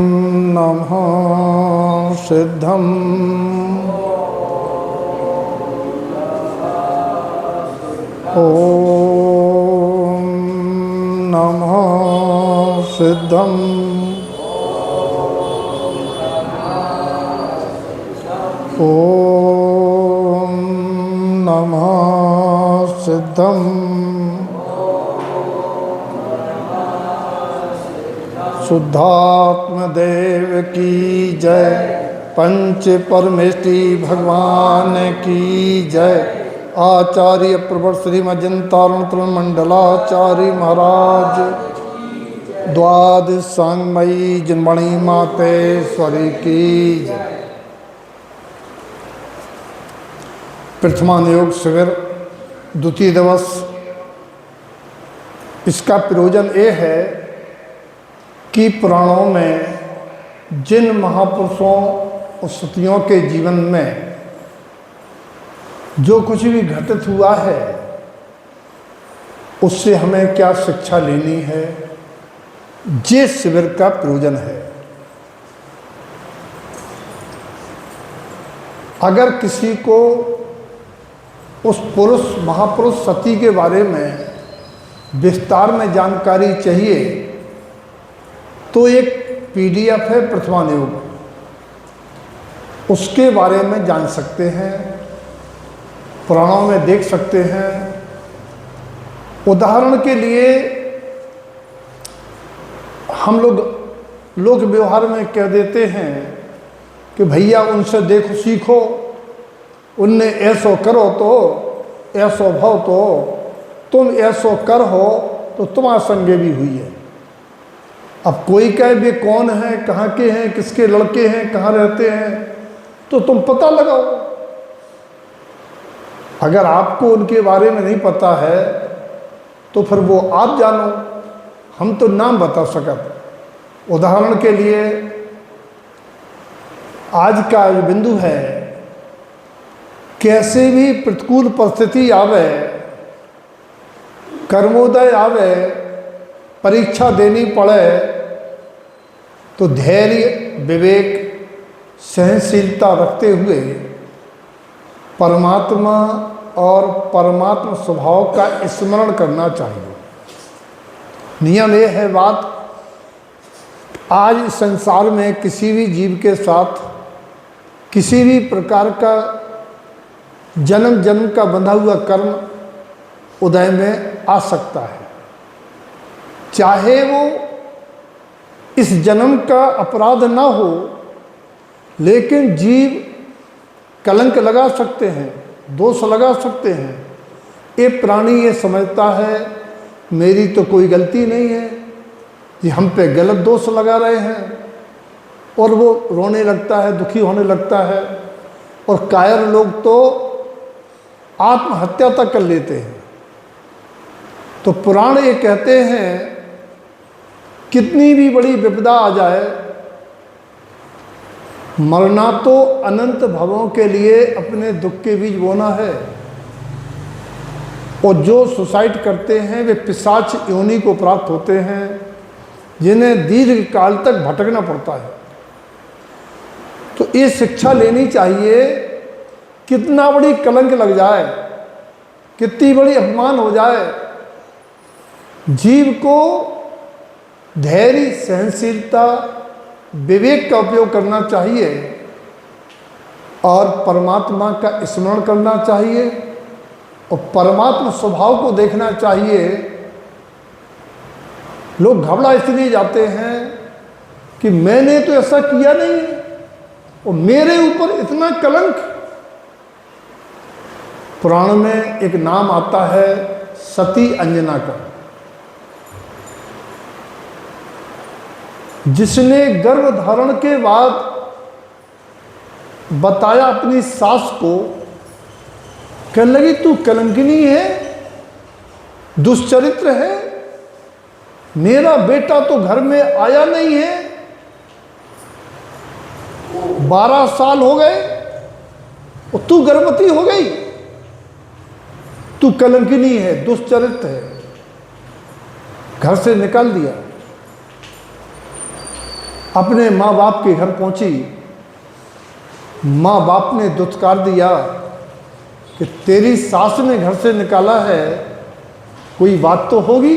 नमः सिद्धम् ॐ नमः सिद्धम् ॐ नमः सिद्धम् शुद्धात्मदेव की जय, पंच परमेष्टि भगवान की जय। आचार्य प्रवर श्रीमजंतारण मंडलाचार्य महाराज द्वादशांगमयी जन्मणि मातेश्वरी की जय। प्रथमान योग शिविर द्वितीय दिवस, इसका प्रयोजन ये है कि पुराणों में जिन महापुरुषों और सतियों के जीवन में जो कुछ भी घटित हुआ है उससे हमें क्या शिक्षा लेनी है, ये शिविर का प्रयोजन है। अगर किसी को उस पुरुष महापुरुष सती के बारे में विस्तार में जानकारी चाहिए तो एक PDF है प्रथमान योग, उसके बारे में जान सकते हैं, पुराणों में देख सकते हैं। उदाहरण के लिए हम लोग व्यवहार में कह देते हैं कि भैया उनसे देखो सीखो, उनने ऐसो करो तो ऐसो भव तो तुम ऐसो कर हो तो तुम्हारा संगे भी हुई है। अब कोई कहे वे कौन है, कहाँ के हैं, किसके लड़के हैं, कहाँ रहते हैं, तो तुम पता लगाओ। अगर आपको उनके बारे में नहीं पता है तो फिर वो आप जानो, हम तो नाम बता सकते। उदाहरण के लिए आज का जो बिंदु है, कैसे भी प्रतिकूल परिस्थिति आवे, कर्मोदय आवे, परीक्षा देनी पड़े तो धैर्य, विवेक, सहनशीलता रखते हुए परमात्मा और परमात्मा स्वभाव का स्मरण करना चाहिए। नियम यह है बात, आज इस संसार में किसी भी जीव के साथ किसी भी प्रकार का जन्म जन्म का बंधा हुआ कर्म उदय में आ सकता है। चाहे वो इस जन्म का अपराध ना हो, लेकिन जीव कलंक लगा सकते हैं, दोष लगा सकते हैं। ये प्राणी ये समझता है मेरी तो कोई गलती नहीं है, ये हम पे गलत दोष लगा रहे हैं, और वो रोने लगता है, दुखी होने लगता है। और कायर लोग तो आत्महत्या तक कर लेते हैं। तो पुराण ये कहते हैं कितनी भी बड़ी विपदा आ जाए, मरना तो अनंत भवों के लिए अपने दुख के बीज बोना है। और जो सुसाइड करते हैं वे पिशाच योनि को प्राप्त होते हैं, जिन्हें दीर्घ काल तक भटकना पड़ता है। तो ये शिक्षा लेनी चाहिए, कितना बड़ी कलंक लग जाए, कितनी बड़ी अपमान हो जाए, जीव को धैर्य, सहनशीलता, विवेक का उपयोग करना चाहिए और परमात्मा का स्मरण करना चाहिए और परमात्मा स्वभाव को देखना चाहिए। लोग घबरा इसलिए जाते हैं कि मैंने तो ऐसा किया नहीं और मेरे ऊपर इतना कलंक। पुराण में एक नाम आता है सती अंजना का, जिसने गर्भ धारण के बाद बताया अपनी सास को, कहने लगी तू कलंकिनी है, दुष्चरित्र है, मेरा बेटा तो घर में आया नहीं है, 12 साल हो गए और तू गर्भवती हो गई, तू कलंकिनी है, दुष्चरित्र है। घर से निकाल दिया। अपने माँ बाप के घर पहुंची। माँ बाप ने दुत्कार दिया कि तेरी सास ने घर से निकाला है, कोई बात तो होगी।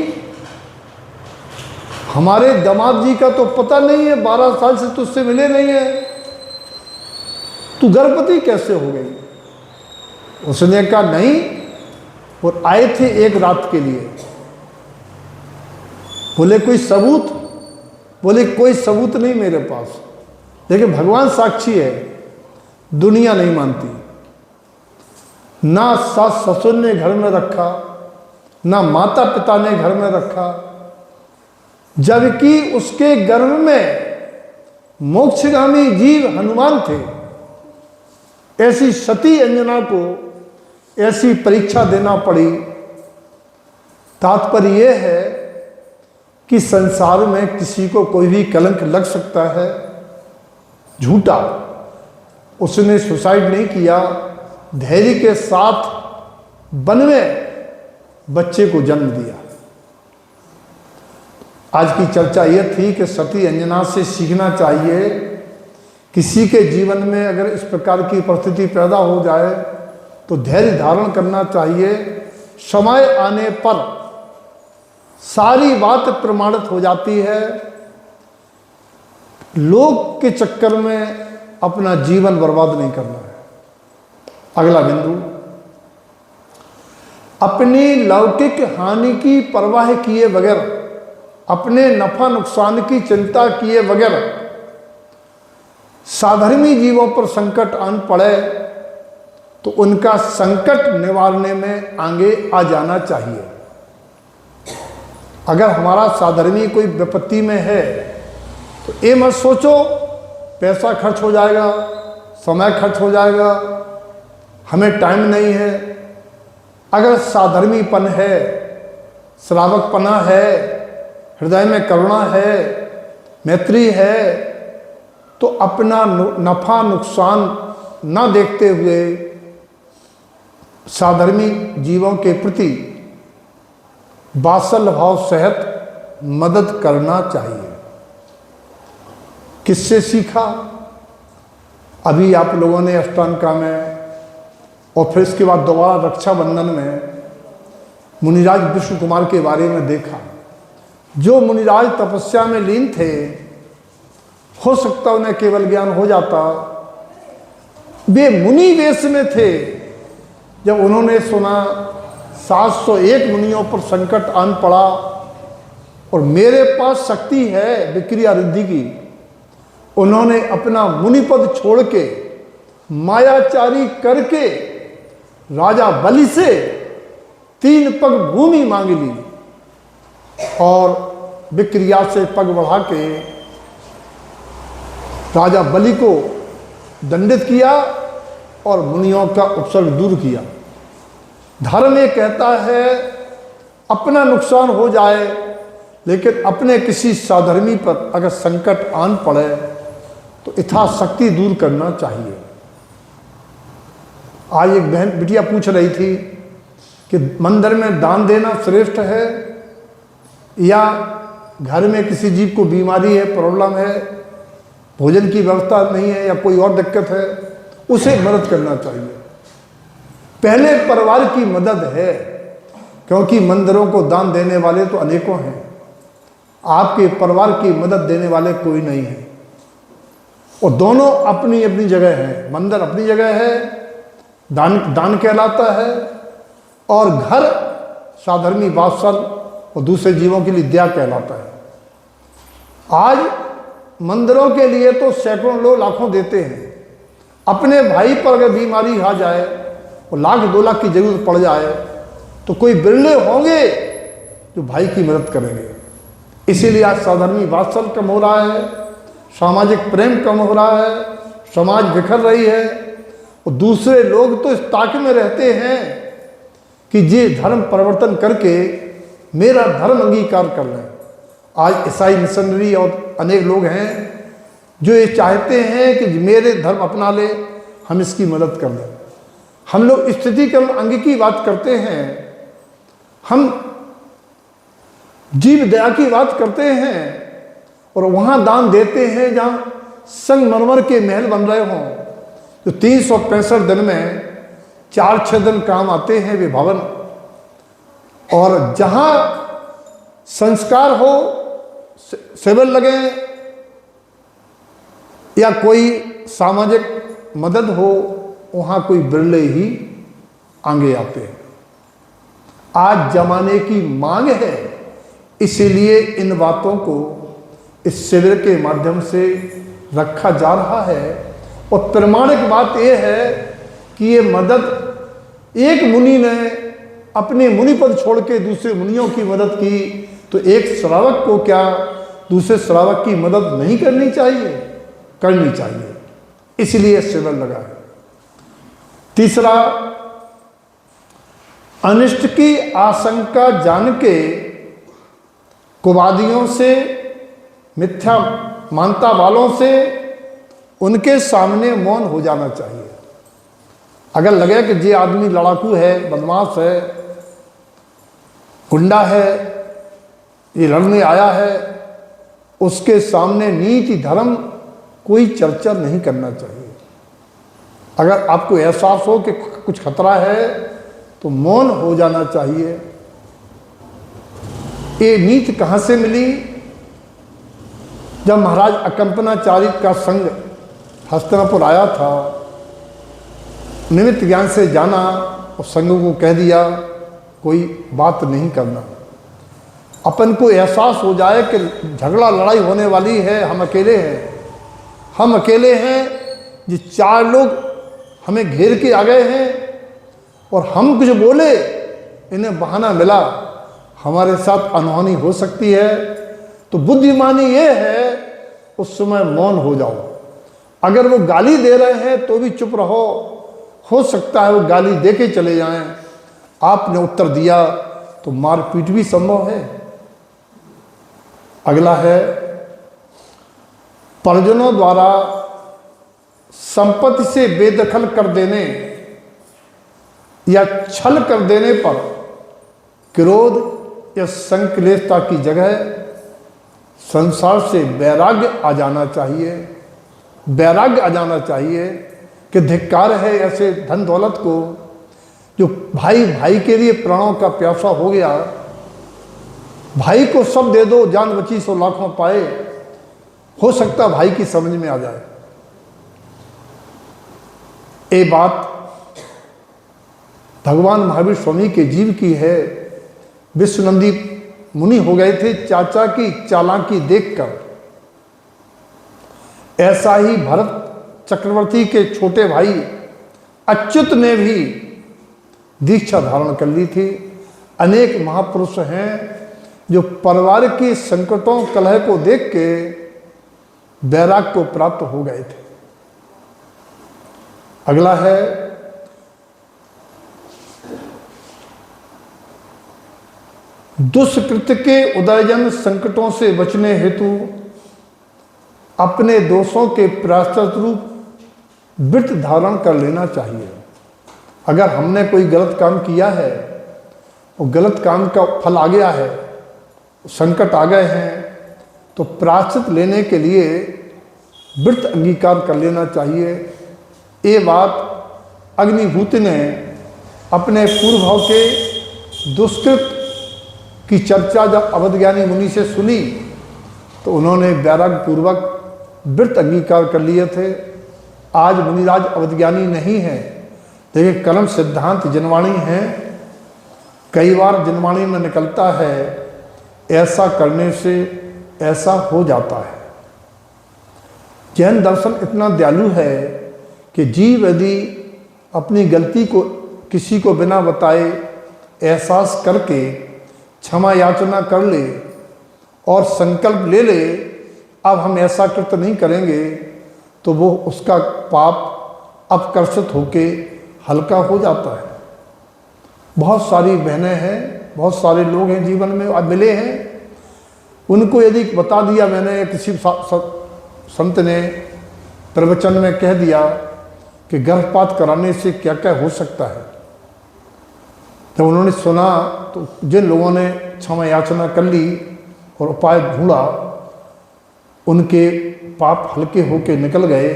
हमारे दामाद जी का तो पता नहीं है, 12 साल से तुझसे मिले नहीं है, तू गर्भवती कैसे हो गई? उसने कहा नहीं, और आए थे एक रात के लिए। बोले कोई सबूत? बोले कोई सबूत नहीं मेरे पास, लेकिन भगवान साक्षी है, दुनिया नहीं मानती। ना सास ससुर ने घर में रखा, ना माता पिता ने घर में रखा, जबकि उसके गर्भ में मोक्षगामी जीव हनुमान थे। ऐसी सती अंजना को ऐसी परीक्षा देना पड़ी। तात्पर्य यह है कि संसार में किसी को कोई भी कलंक लग सकता है। झूठा, उसने सुसाइड नहीं किया, धैर्य के साथ वन में बच्चे को जन्म दिया। आज की चर्चा यह थी कि सती अंजना से सीखना चाहिए, किसी के जीवन में अगर इस प्रकार की परिस्थिति पैदा हो जाए तो धैर्य धारण करना चाहिए। समय आने पर सारी बात प्रमाणित हो जाती है। लोग के चक्कर में अपना जीवन बर्बाद नहीं करना है। अगला बिंदु, अपनी लौकिक हानि की परवाह किए बगैर, अपने नफा नुकसान की चिंता किए बगैर साधर्मी जीवों पर संकट आन पड़े तो उनका संकट निवारने में आगे आ जाना चाहिए। अगर हमारा साधर्मी कोई विपत्ति में है तो ये मत सोचो पैसा खर्च हो जाएगा, समय खर्च हो जाएगा, हमें टाइम नहीं है। अगर साधर्मीपन है, श्रावकपना है, हृदय में करुणा है, मैत्री है, तो अपना नफा नुकसान न देखते हुए साधर्मी जीवों के प्रति वात्सल्य भाव सहित मदद करना चाहिए। किससे सीखा? अभी आप लोगों ने अष्टांगा में और फिर इसके बाद दोबारा रक्षाबंधन में मुनिराज विष्णु कुमार के बारे में देखा। जो मुनिराज तपस्या में लीन थे, हो सकता उन्हें केवल ज्ञान हो जाता। वे मुनि वेश में थे। जब उन्होंने सुना 701 मुनियों पर संकट आन पड़ा और मेरे पास शक्ति है विक्रिया रिद्धि की, उन्होंने अपना मुनिपद छोड़ के मायाचारी करके राजा बलि से 3 पग भूमि मांग ली और विक्रिया से पग बढ़ा के राजा बलि को दंडित किया और मुनियों का उपसर्ग दूर किया। धर्म ये कहता है अपना नुकसान हो जाए, लेकिन अपने किसी साधर्मी पर अगर संकट आन पड़े तो यथाशक्ति दूर करना चाहिए। आज एक बहन बिटिया पूछ रही थी कि मंदिर में दान देना श्रेष्ठ है या घर में किसी जीव को बीमारी है, प्रॉब्लम है, भोजन की व्यवस्था नहीं है या कोई और दिक्कत है, उसे मदद करना चाहिए। पहले परिवार की मदद है, क्योंकि मंदिरों को दान देने वाले तो अनेकों हैं, आपके परिवार की मदद देने वाले कोई नहीं है। और दोनों अपनी अपनी जगह है। मंदिर अपनी जगह है, दान कहलाता है, और घर साधर्मी वात्सल्य और दूसरे जीवों के लिए दया कहलाता है। आज मंदिरों के लिए तो सैकड़ों लोग लाखों देते हैं। अपने भाई पर अगर बीमारी आ जाए और 1,00,000 2 लाख की जरूरत पड़ जाए तो कोई बिरले होंगे जो भाई की मदद करेंगे। इसीलिए आज साधर्मी वात्सल्य कम हो रहा है, सामाजिक प्रेम कम हो रहा है, समाज बिखर रही है, और दूसरे लोग तो इस ताक में रहते हैं कि ये धर्म परिवर्तन करके मेरा धर्म अंगीकार कर लें। आज ईसाई मिशनरी और अनेक लोग हैं जो ये चाहते हैं कि मेरे धर्म अपना ले, हम इसकी मदद कर लें। हम लोग स्थिति क्रम अंग की बात करते हैं, हम जीव दया की बात करते हैं, और वहाँ दान देते हैं जहाँ संगमरमर के महल बन रहे हों, जो 365 दिन में 4-6 दिन काम आते हैं वे भवन, और जहाँ संस्कार हो, शिविर लगे या कोई सामाजिक मदद हो, वहाँ कोई बिरले ही आगे आते हैं। आज जमाने की मांग है, इसीलिए इन बातों को इस शिविर के माध्यम से रखा जा रहा है। और प्रमाणिक बात यह है कि ये मदद एक मुनि ने अपने मुनि पद छोड़ के दूसरे मुनियों की मदद की, तो एक श्रावक को क्या दूसरे श्रावक की मदद नहीं करनी चाहिए? करनी चाहिए, इसलिए शिविर लगा है। तीसरा, अनिष्ट की आशंका जान के कुवादियों से, मिथ्या मानता वालों से उनके सामने मौन हो जाना चाहिए। अगर लगे कि ये आदमी लड़ाकू है, बदमाश है, गुंडा है, ये लड़ने आया है, उसके सामने नीति धर्म कोई चर्चा नहीं करना चाहिए। अगर आपको एहसास हो कि कुछ खतरा है तो मौन हो जाना चाहिए। ये नीति कहाँ से मिली? जब महाराज अकंपनाचार्य का संघ हस्तिनापुर आया था, निमित्त ज्ञान से जाना और संघ को कह दिया कोई बात नहीं करना। अपन को एहसास हो जाए कि झगड़ा लड़ाई होने वाली है, हम अकेले हैं, हम अकेले हैं, ये 4 लोग हमें घेर के आ गए हैं और हम कुछ बोले, इन्हें बहाना मिला, हमारे साथ अनहोनी हो सकती है। तो बुद्धिमानी ये है उस समय मौन हो जाओ। अगर वो गाली दे रहे हैं तो भी चुप रहो, हो सकता है वो गाली दे के चले जाएं, आपने उत्तर दिया तो मारपीट भी संभव है। अगला है, परिजनों द्वारा संपत्ति से बेदखल कर देने या छल कर देने पर क्रोध या संक्लेशता की जगह संसार से वैराग्य आ जाना चाहिए। वैराग्य आ जाना चाहिए कि धिक्कार है ऐसे धन दौलत को, जो भाई भाई के लिए प्राणों का प्यासा हो गया। भाई को सब दे दो, जान बची 100 लाखों पाए, हो सकता भाई की समझ में आ जाए। ये बात भगवान महावीर स्वामी के जीव की है। विश्वनंदी मुनि हो गए थे चाचा की चालाकी देखकर। ऐसा ही भरत चक्रवर्ती के छोटे भाई अच्युत ने भी दीक्षा धारण कर ली थी। अनेक महापुरुष हैं जो परिवार के संकटों कलह को देख के वैराग्य को प्राप्त हो गए थे। अगला है, दुष्कृत्य के उदयजन संकटों से बचने हेतु अपने दोषों के प्रायश्चित रूप व्रत धारण कर लेना चाहिए। अगर हमने कोई गलत काम किया है और गलत काम का फल आ गया है, संकट आ गए हैं, तो प्रायश्चित लेने के लिए व्रत अंगीकार कर लेना चाहिए। ये बात अग्निभूत ने अपने पूर्व भाव के दुष्कृत की चर्चा जब अवधज्ञानी मुनि से सुनी तो उन्होंने वैराग्य पूर्वक व्रत अंगीकार कर लिए थे। आज मुनिराज अवधज्ञानी नहीं है, देखिए कर्म सिद्धांत जिनवाणी है। कई बार जिनवाणी में निकलता है ऐसा करने से ऐसा हो जाता है। जैन दर्शन इतना दयालु है कि जीव यदि अपनी गलती को किसी को बिना बताए एहसास करके क्षमा याचना कर ले और संकल्प ले ले, अब हम ऐसा कृत्य नहीं करेंगे, तो वो उसका पाप अपकर्षित होके हल्का हो जाता है। बहुत सारी बहनें हैं, बहुत सारे लोग हैं जीवन में अब मिले हैं, उनको यदि बता दिया मैंने, किसी संत ने प्रवचन में कह दिया कि गर्भपात कराने से क्या क्या हो सकता है, जब उन्होंने सुना तो जिन लोगों ने क्षमा याचना कर ली और उपाय ढूंढा उनके पाप हल्के होके निकल गए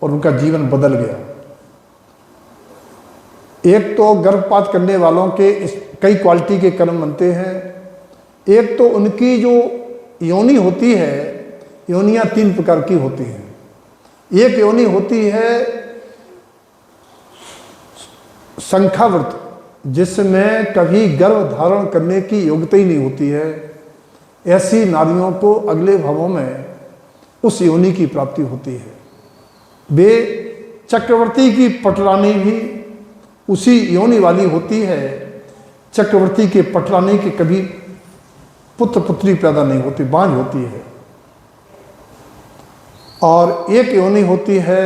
और उनका जीवन बदल गया। एक तो गर्भपात करने वालों के कई क्वालिटी के कर्म बनते हैं। एक तो उनकी जो योनि होती है, योनियाँ 3 प्रकार की होती हैं। एक योनि होती है शंखाव्रत, जिसमें कभी गर्भ धारण करने की योग्यता ही नहीं होती है। ऐसी नारियों को अगले भवों में उस योनि की प्राप्ति होती है। वे चक्रवर्ती की पटरानी भी उसी योनि वाली होती है। चक्रवर्ती के पटरानी के कभी पुत्र पुत्री पैदा नहीं होती, बांझ होती है। और एक योनि होती है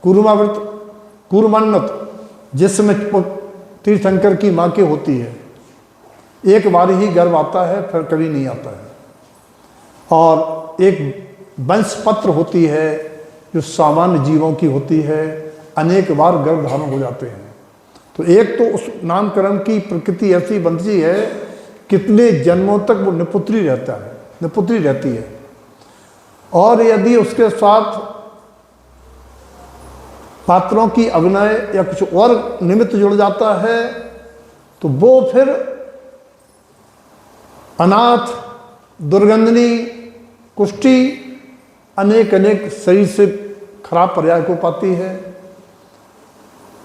कूर्माव्रत, कूर्मान्नत, जिसमें तीर्थंकर की माँ की होती है। एक बार ही गर्भ आता है, फिर कभी नहीं आता है। और एक वंशपत्र होती है जो सामान्य जीवों की होती है, अनेक बार गर्भ धारण हो जाते हैं। तो एक तो उस नामकरण की प्रकृति ऐसी बनती है, कितने जन्मों तक वो निपुत्री रहता है, निपुत्री रहती है। और यदि उसके साथ पात्रों की अभिनय या कुछ और निमित्त जुड़ जाता है तो वो फिर अनाथ, दुर्गंधनी, कुष्ठी, अनेक अनेक शरीर से खराब पर्याय को पाती है।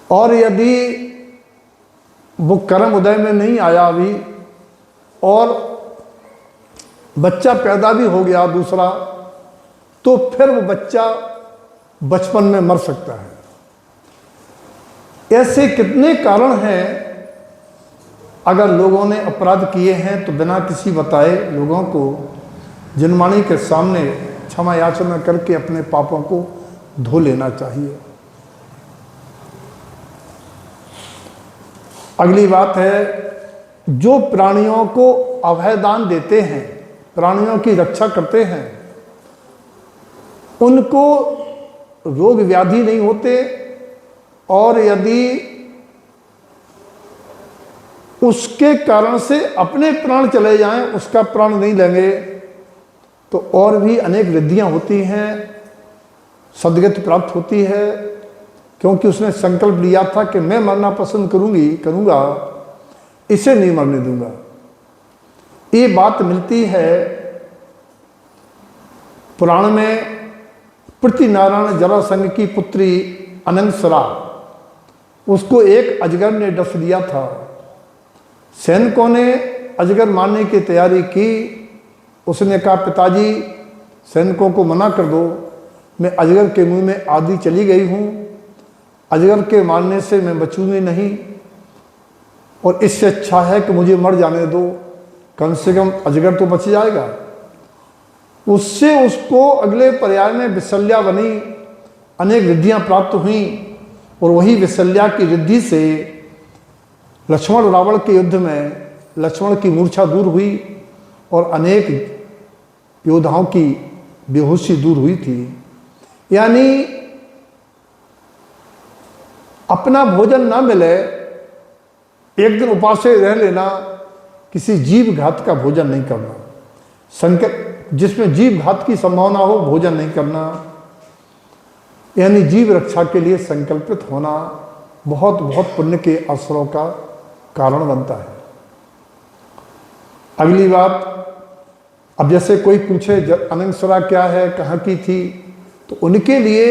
और यदि वो कर्म उदय में नहीं आया अभी और बच्चा पैदा भी हो गया दूसरा, तो फिर वो बच्चा बचपन में मर सकता है। ऐसे कितने कारण हैं। अगर लोगों ने अपराध किए हैं तो बिना किसी बताए लोगों को जनमानी के सामने क्षमा याचना करके अपने पापों को धो लेना चाहिए। अगली बात है, जो प्राणियों को अभयदान देते हैं, प्राणियों की रक्षा करते हैं, उनको रोग व्याधि नहीं होते। और यदि उसके कारण से अपने प्राण चले जाएं, उसका प्राण नहीं लेंगे, तो और भी अनेक रिद्धियां होती हैं, सद्गति प्राप्त होती है। क्योंकि उसने संकल्प लिया था कि मैं मरना पसंद करूंगा, इसे नहीं मरने दूंगा। ये बात मिलती है पुराण में। पृथ्वीनारायण जरासंध की पुत्री अनंगसरा, उसको एक अजगर ने डस दिया था। सैनिकों ने अजगर मारने की तैयारी की। उसने कहा, पिताजी सैनिकों को मना कर दो, मैं अजगर के मुंह में आदि चली गई हूँ, अजगर के मारने से मैं बचूंगी नहीं, और इससे अच्छा है कि मुझे मर जाने दो, कम से कम अजगर तो बच जाएगा। उससे उसको अगले पर्याय में विशल्या बनी, अनेक रिद्धियाँ प्राप्त हुई। और वही विशल्या की रिद्धि से लक्ष्मण रावण के युद्ध में लक्ष्मण की मूर्छा दूर हुई और अनेक योद्धाओं की बेहोशी दूर हुई थी। यानी अपना भोजन ना मिले, एक दिन उपास से रह लेना, किसी जीव घात का भोजन नहीं करना, संकट जिसमें जीव घात की संभावना हो भोजन नहीं करना, यानी जीव रक्षा के लिए संकल्पित होना बहुत बहुत पुण्य के अवसरों का कारण बनता है। अगली बात, अब जैसे कोई पूछे अनंगसरा क्या है, कहाँ की थी, तो उनके लिए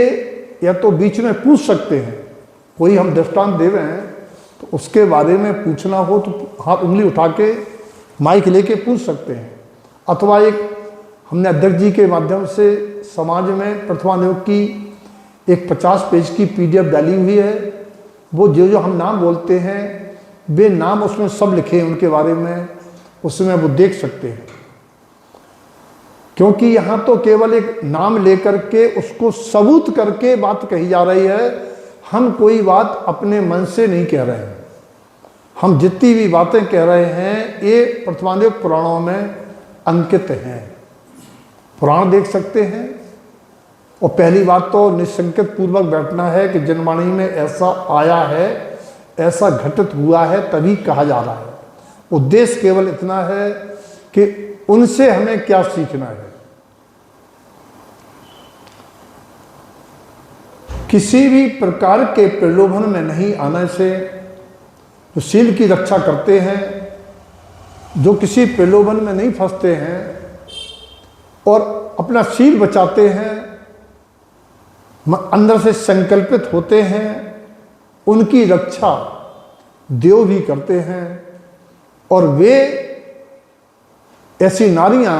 या तो बीच में पूछ सकते हैं, कोई हम दृष्टांत दे रहे हैं तो उसके बारे में पूछना हो तो हाथ उंगली उठा के माइक लेके पूछ सकते हैं। अथवा एक हमने अध्यक्ष जी के माध्यम से समाज में प्रथमा नियोग की एक 50 पेज की PDF डाली हुई है। वो जो हम नाम बोलते हैं वे नाम उसमें सब लिखे हैं उनके बारे में, उसमें वो देख सकते हैं। क्योंकि यहाँ तो केवल एक नाम लेकर के उसको सबूत करके बात कही जा रही है। हम कोई बात अपने मन से नहीं कह रहे हैं। हम जितनी भी बातें कह रहे हैं ये प्रथमा नियोग पुराणों में अंकित हैं, पुराण देख सकते हैं। और पहली बात तो निसंकेत पूर्वक बैठना है कि जनवाणी में ऐसा आया है, ऐसा घटित हुआ है, तभी कहा जा रहा है। उद्देश्य केवल इतना है कि उनसे हमें क्या सीखना है। किसी भी प्रकार के प्रलोभन में नहीं आने से, जो शील की रक्षा करते हैं, जो किसी प्रलोभन में नहीं फंसते हैं और अपना शील बचाते हैं, अंदर से संकल्पित होते हैं, उनकी रक्षा देव भी करते हैं। और वे ऐसी नारियां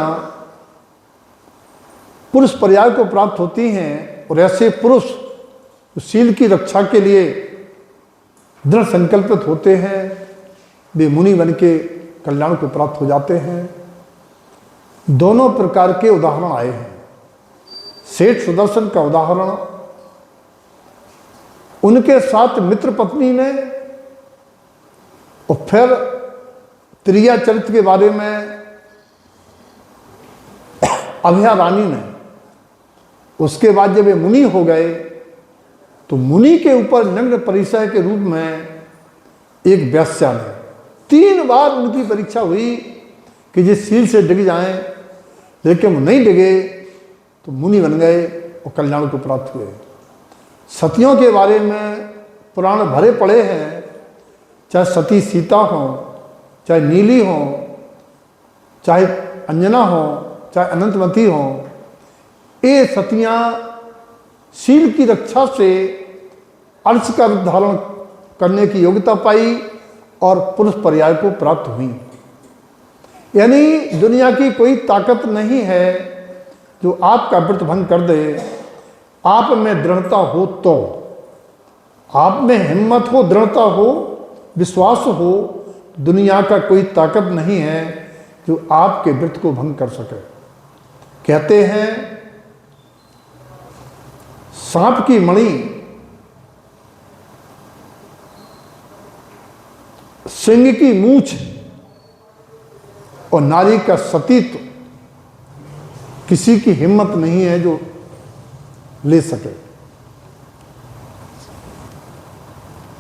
पुरुष पर्याय को प्राप्त होती हैं, और ऐसे पुरुष शील की रक्षा के लिए दृढ़ संकल्पित होते हैं, वे मुनि बन के कल्याण को प्राप्त हो जाते हैं। दोनों प्रकार के उदाहरण आए हैं। सेठ सुदर्शन का उदाहरण, उनके साथ मित्र पत्नी ने, और फिर त्रिया चरित्र के बारे में अभया रानी ने। उसके बाद जब वे मुनि हो गए तो मुनि के ऊपर नग्न परिचय के रूप में एक वेश्या ने 3 बार उनकी परीक्षा हुई कि जिस शील से डिग जाएं, लेकिन वो नहीं डिगे तो मुनि बन गए और कल्याण को प्राप्त हुए। सतियों के बारे में पुराण भरे पड़े हैं, चाहे सती सीता हो, चाहे नीली हो, चाहे अंजना हो, चाहे अनंतमती हो। ये सतियां शील की रक्षा से अर्श का रूप धारण करने की योग्यता पाई और पुरुष पर्याय को प्राप्त हुई। यानी दुनिया की कोई ताकत नहीं है जो आपका व्रत भंग कर दे। आप में दृढ़ता हो तो, आप में हिम्मत हो, दृढ़ता हो, विश्वास हो, दुनिया का कोई ताकत नहीं है जो आपके व्रत को भंग कर सके। कहते हैं सांप की मणि सिंह की मूंछ और नारी का सतीत्व किसी की हिम्मत नहीं है जो ले सके।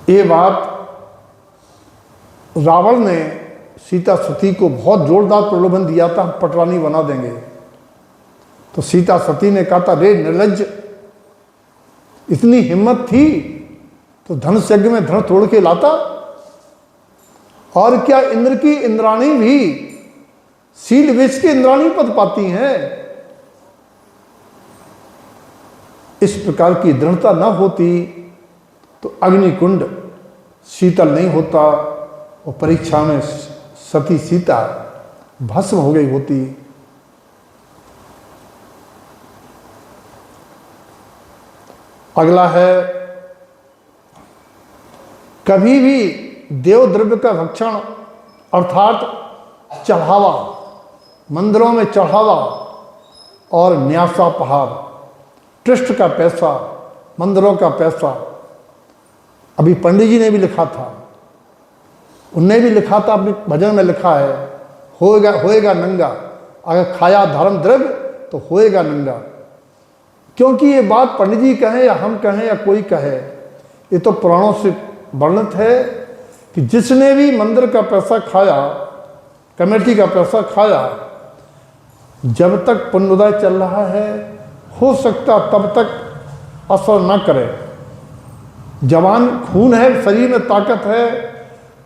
ये बात रावण ने सीता सती को बहुत जोरदार प्रलोभन दिया था, हम पटरानी बना देंगे। तो सीता सती ने कहा था, रे निर्लज्ज, इतनी हिम्मत थी तो धनुष यज्ञ में धनुष तोड़ के लाता। और क्या इंद्र की इंद्राणी भी शील बेच के इंद्राणी पद पाती हैं। इस प्रकार की दृढ़ता न होती तो अग्निकुंड शीतल नहीं होता और परीक्षा में सती सीता भस्म हो गई होती। अगला है, कभी भी देव द्रव्य का भक्षण अर्थात चढ़ावा, मंदिरों में चढ़ावा और न्यासापहार, ट्रस्ट का पैसा, मंदिरों का पैसा। अभी पंडित जी ने भी लिखा था, उनने भी लिखा था, अपने भजन में लिखा है, होएगा नंगा, अगर खाया धर्म द्रव्य तो होएगा नंगा। क्योंकि ये बात पंडित जी कहें या हम कहें या कोई कहे, ये तो पुराणों से वर्णित है कि जिसने भी मंदिर का पैसा खाया, कमेटी का पैसा खाया, जब तक पुण्योदय चल रहा है हो सकता तब तक असर न करे। जवान खून है, शरीर में ताकत है,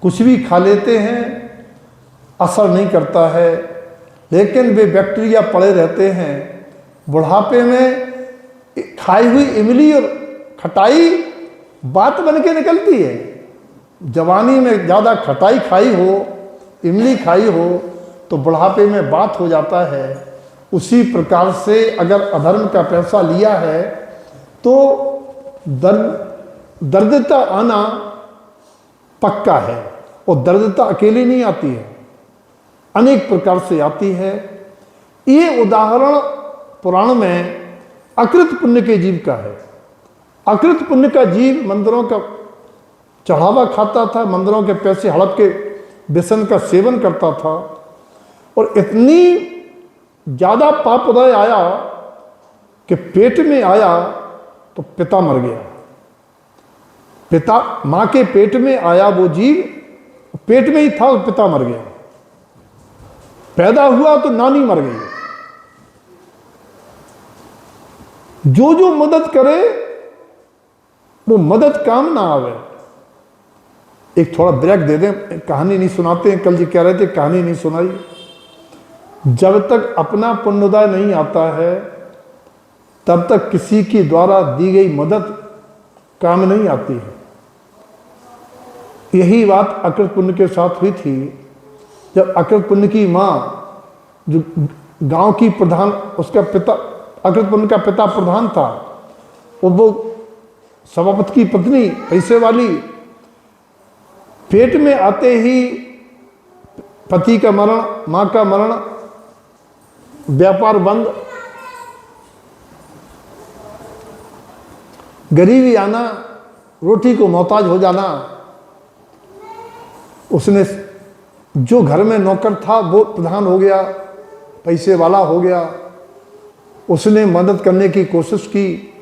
कुछ भी खा लेते हैं, असर नहीं करता है। लेकिन वे बैक्टीरिया पड़े रहते हैं। बुढ़ापे में खाई हुई इमली और खटाई बात बन के निकलती है। जवानी में ज़्यादा खटाई खाई हो, इमली खाई हो तो बुढ़ापे में बात हो जाता है। उसी प्रकार से अगर अधर्म का पैसा लिया है तो दर्दता आना पक्का है। और दर्दता अकेली नहीं आती है, अनेक प्रकार से आती है। ये उदाहरण पुराण में अकृत पुण्य के जीव का है। अकृत पुण्य का जीव मंदिरों का चढ़ावा खाता था, मंदिरों के पैसे हड़प के व्यसन का सेवन करता था, और इतनी ज़्यादा पाप उदय आया कि पेट में आया तो पिता मर गया। पिता, माँ के पेट में आया वो जीव, पेट में ही था तो पिता मर गया। पैदा हुआ तो नानी मर गई। जो जो मदद करे वो मदद काम ना आवे। एक थोड़ा ब्रेक दे दें, कहानी नहीं सुनाते हैं, कल जी कह रहे थे कहानी नहीं सुनाई। जब तक अपना पुण्योदय नहीं आता है तब तक किसी के द्वारा दी गई मदद काम नहीं आती है। यही बात अकृत पुण्य के साथ हुई थी। जब अकृत पुण्य की माँ, जो गांव की प्रधान, उसका पिता, अकृत पुण्य का पिता प्रधान था, और वो सभापति की पत्नी पैसे वाली, पेट में आते ही पति का मरण, मां का मरण, व्यापार बंद, गरीबी आना, रोटी को मोहताज हो जाना। उसने जो घर में नौकर था वो प्रधान हो गया, पैसे वाला हो गया। उसने मदद करने की कोशिश की।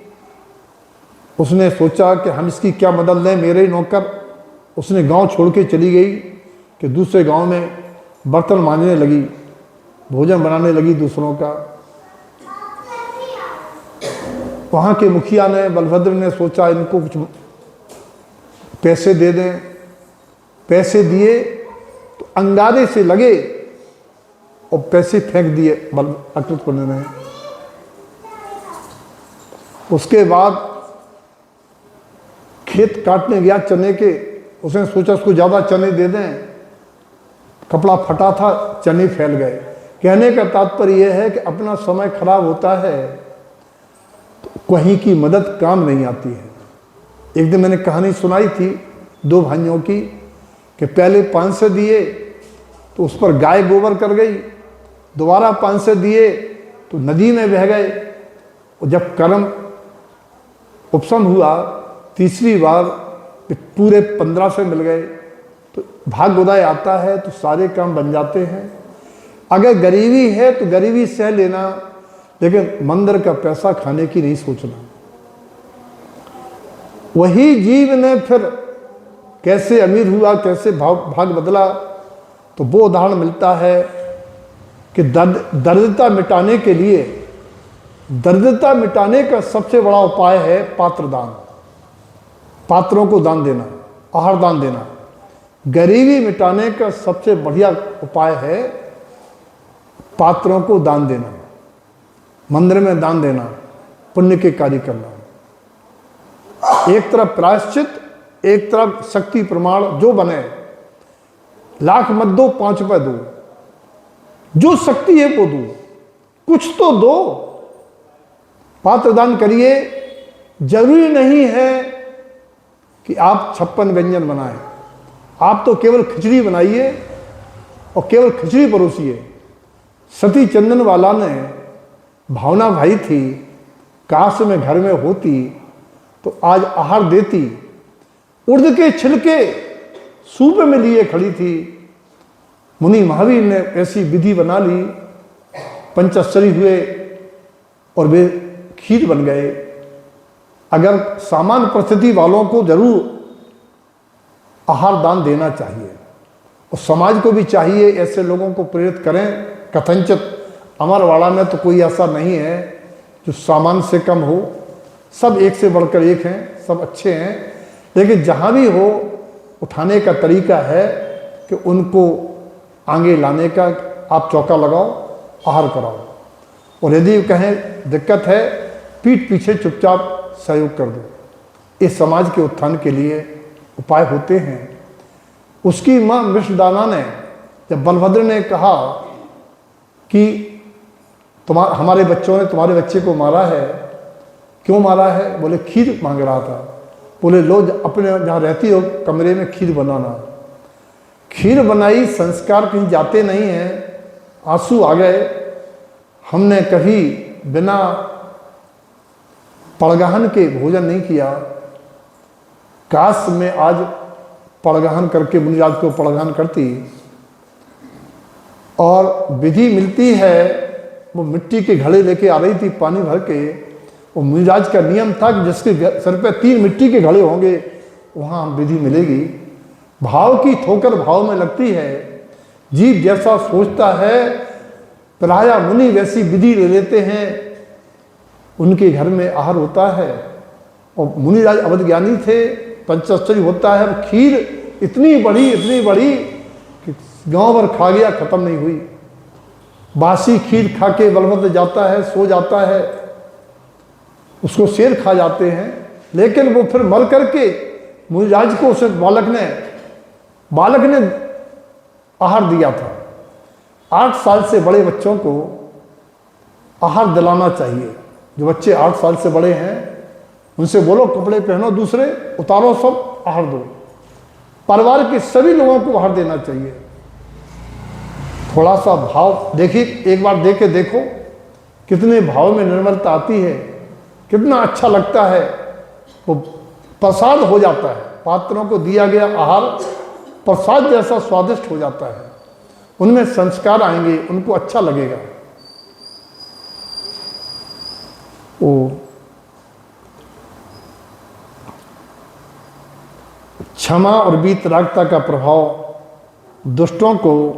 उसने सोचा कि हम इसकी क्या मदद लें, मेरे ही नौकर। उसने गांव छोड़ के चली गई कि दूसरे गांव में बर्तन मांजने लगी, भोजन बनाने लगी दूसरों का। वहाँ के मुखिया ने, बलभद्र ने सोचा इनको कुछ पैसे दे दें। पैसे दिए तो अंगारे से लगे और पैसे फेंक दिए अकृत पुण्य ने। उसके बाद खेत काटने गया चने के, उसने सोचा उसको ज़्यादा चने दे दें। कपड़ा फटा था, चने फैल गए। कहने का तात्पर्य यह है कि अपना समय खराब होता है तो कहीं की मदद काम नहीं आती है। एक दिन मैंने कहानी सुनाई थी दो भाइयों की कि पहले 500 दिए तो उस पर गाय गोबर कर गई, दोबारा 500 दिए तो नदी में बह गए, और जब कर्म उपशम हुआ तीसरी बार पूरे 1500 मिल गए। तो भाग्योदय आता है तो सारे काम बन जाते हैं। अगर गरीबी है तो गरीबी सह लेना, लेकिन मंदिर का पैसा खाने की नहीं सोचना। वही जीव ने फिर कैसे अमीर हुआ, कैसे भाग बदला, तो वो उदाहरण मिलता है कि दरिद्रता मिटाने के लिए, दरिद्रता मिटाने का सबसे बड़ा उपाय है पात्रदान, पात्रों को दान देना, आहार दान देना। गरीबी मिटाने का सबसे बढ़िया उपाय है पात्रों को दान देना, मंदिर में दान देना, पुण्य के कार्य करना। एक तरफ प्रायश्चित, एक तरफ शक्ति प्रमाण। जो बने, लाख मत दो, 5 रुपए दो, जो शक्ति है वो दो, कुछ तो दो। पात्रदान करिए। जरूरी नहीं है कि आप 56 व्यंजन बनाएं, आप तो केवल खिचड़ी बनाइए और केवल खिचड़ी परोसिए। सती चंदन वाला ने, भावना भाई थी, काश में घर में होती तो आज आहार देती। उर्द के छिलके सूप में लिए खड़ी थी। मुनि महावीर ने ऐसी विधि बना ली, पंचाश्चरी हुए और वे खीर बन गए। अगर सामान्य परिस्थिति वालों को जरूर आहार दान देना चाहिए, और समाज को भी चाहिए ऐसे लोगों को प्रेरित करें। कथनचित अमरवाड़ा में तो कोई ऐसा नहीं है जो सामान्य से कम हो, सब एक से बढ़कर एक हैं, सब अच्छे हैं। लेकिन जहाँ भी हो, उठाने का तरीका है कि उनको आगे लाने का आप चौका लगाओ, आहार कराओ। और यदि कहें दिक्कत है, पीठ पीछे चुपचाप सहयोग कर दो। इस समाज के उत्थान के लिए उपाय होते हैं। उसकी माँ विष्णुदाना ने, जब बलभद्र ने कहा कि हमारे बच्चों ने तुम्हारे बच्चे को मारा है, क्यों मारा है? बोले खीर मांग रहा था। बोले लो, अपने जहाँ रहती हो कमरे में खीर बनाना। खीर बनाई, संस्कार कहीं जाते नहीं हैं। आंसू आ गए। हमने कभी बिना पड़गहन के भोजन नहीं किया। काश में आज पड़गहन करके मुनिराज को पड़गहन करती। और विधि मिलती है, वो मिट्टी के घड़े लेके आ रही थी पानी भर के। वो मुनिराज का नियम था कि जिसके सर पे 3 मिट्टी के घड़े होंगे वहाँ विधि मिलेगी। भाव की ठोकर भाव में लगती है। जीव जैसा सोचता है, प्रायः मुनि वैसी विधि ले लेते हैं, उनके घर में आहार होता है। और मुनिराज अवध ज्ञानी थे, पंचाश्चर्य होता है। खीर इतनी बड़ी कि गांव भर खा गया, खत्म नहीं हुई। बासी खीर खा के बलवंत जाता है, सो जाता है, उसको शेर खा जाते हैं। लेकिन वो फिर मर करके मुनिराज को उस बालक ने आहार दिया था। 8 साल से बड़े बच्चों को आहार दिलाना चाहिए। जो बच्चे 8 साल से बड़े हैं उनसे बोलो कपड़े पहनो, दूसरे उतारो, सब आहार दो। परिवार के सभी लोगों को आहार देना चाहिए। थोड़ा सा भाव देखिए, एक बार दे के देखो कितने भाव में निर्मलता आती है, कितना अच्छा लगता है। वो प्रसाद हो जाता है, पात्रों को दिया गया आहार प्रसाद जैसा स्वादिष्ट हो जाता है। उनमें संस्कार आएंगे, उनको अच्छा लगेगा। वो क्षमा और वीतरागता का प्रभाव दुष्टों को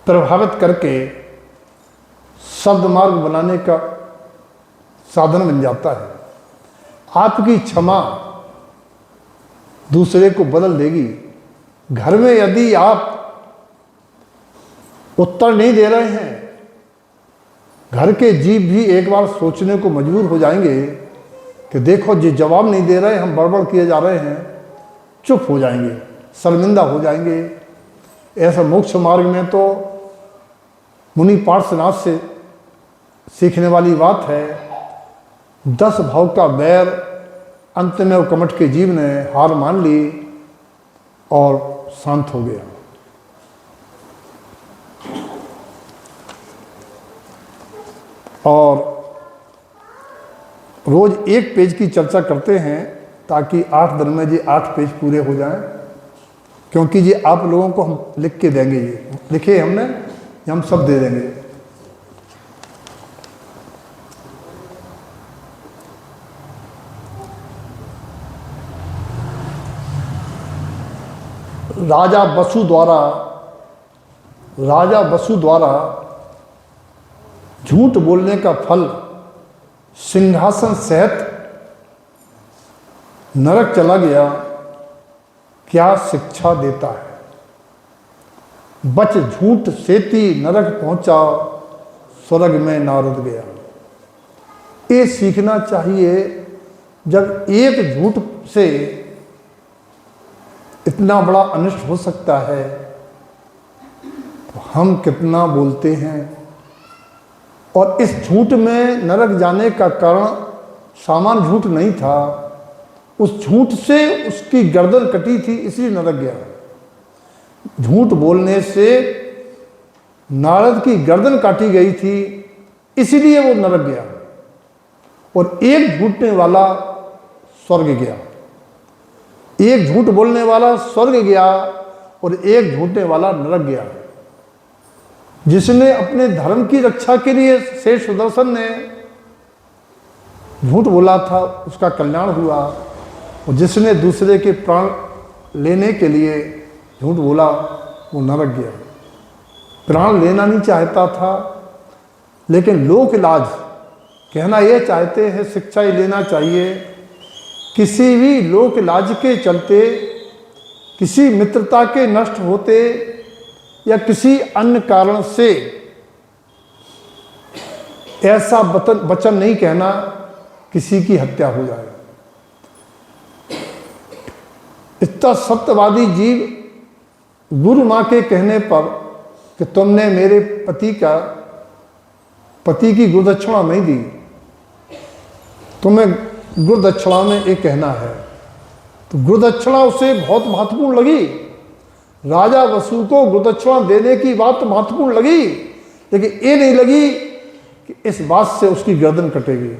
प्रभावित करके सद्मार्ग बनाने का साधन बन जाता है। आपकी क्षमा दूसरे को बदल देगी। घर में यदि आप उत्तर नहीं दे रहे हैं, घर के जीव भी एक बार सोचने को मजबूर हो जाएंगे कि देखो जी जवाब नहीं दे रहे, हम बड़बड़ किए जा रहे हैं, चुप हो जाएंगे, शर्मिंदा हो जाएंगे। ऐसा मोक्ष मार्ग में तो मुनि पार्श्वनाथ से सीखने वाली बात है। 10 भाव का बैर अंत में वो कमठ के जीव ने हार मान ली और शांत हो गया। और रोज 1 पेज की चर्चा करते हैं ताकि 8 दिन में जी 8 पेज पूरे हो जाएं, क्योंकि ये आप लोगों को हम लिख के देंगे। ये लिखे हमने, ये हम सब दे देंगे। राजा वसु द्वारा झूठ बोलने का फल सिंहासन सहित नरक चला गया, क्या शिक्षा देता है। बच झूठ सेती नरक पहुंचा, स्वर्ग में नारद गया। ये सीखना चाहिए। जब एक झूठ से इतना बड़ा अनिष्ट हो सकता है तो हम कितना बोलते हैं। और इस झूठ में नरक जाने का कारण सामान्य झूठ नहीं था, उस झूठ से उसकी गर्दन कटी थी, इसलिए नरक गया। झूठ बोलने से नारद की गर्दन काटी गई थी, इसलिए वो नरक गया। और एक झूठने वाला स्वर्ग गया। एक झूठ बोलने वाला स्वर्ग गया और एक झूठने वाला नरक गया। जिसने अपने धर्म की रक्षा के लिए शेष सुदर्शन ने झूठ बोला था, उसका कल्याण हुआ। और जिसने दूसरे के प्राण लेने के लिए झूठ बोला, वो नरक गया। प्राण लेना नहीं चाहता था, लेकिन लोक लाज कहना ये चाहते हैं, शिक्षा ही लेना चाहिए। किसी भी लोक लाज के चलते, किसी मित्रता के नष्ट होते या किसी अन्य कारण से ऐसा वचन नहीं कहना किसी की हत्या हो जाए। इतना सत्यवादी जीव गुरु माँ के कहने पर कि तुमने मेरे पति की गुरुदक्षिणा नहीं दी, तुम्हें गुरुदक्षिणा में एक कहना है, तो गुरुदक्षिणा उसे बहुत महत्वपूर्ण लगी। राजा वसु को गुरुदक्षिणा देने की बात महत्वपूर्ण लगी, लेकिन ये नहीं लगी कि इस बात से उसकी गर्दन कटेगी।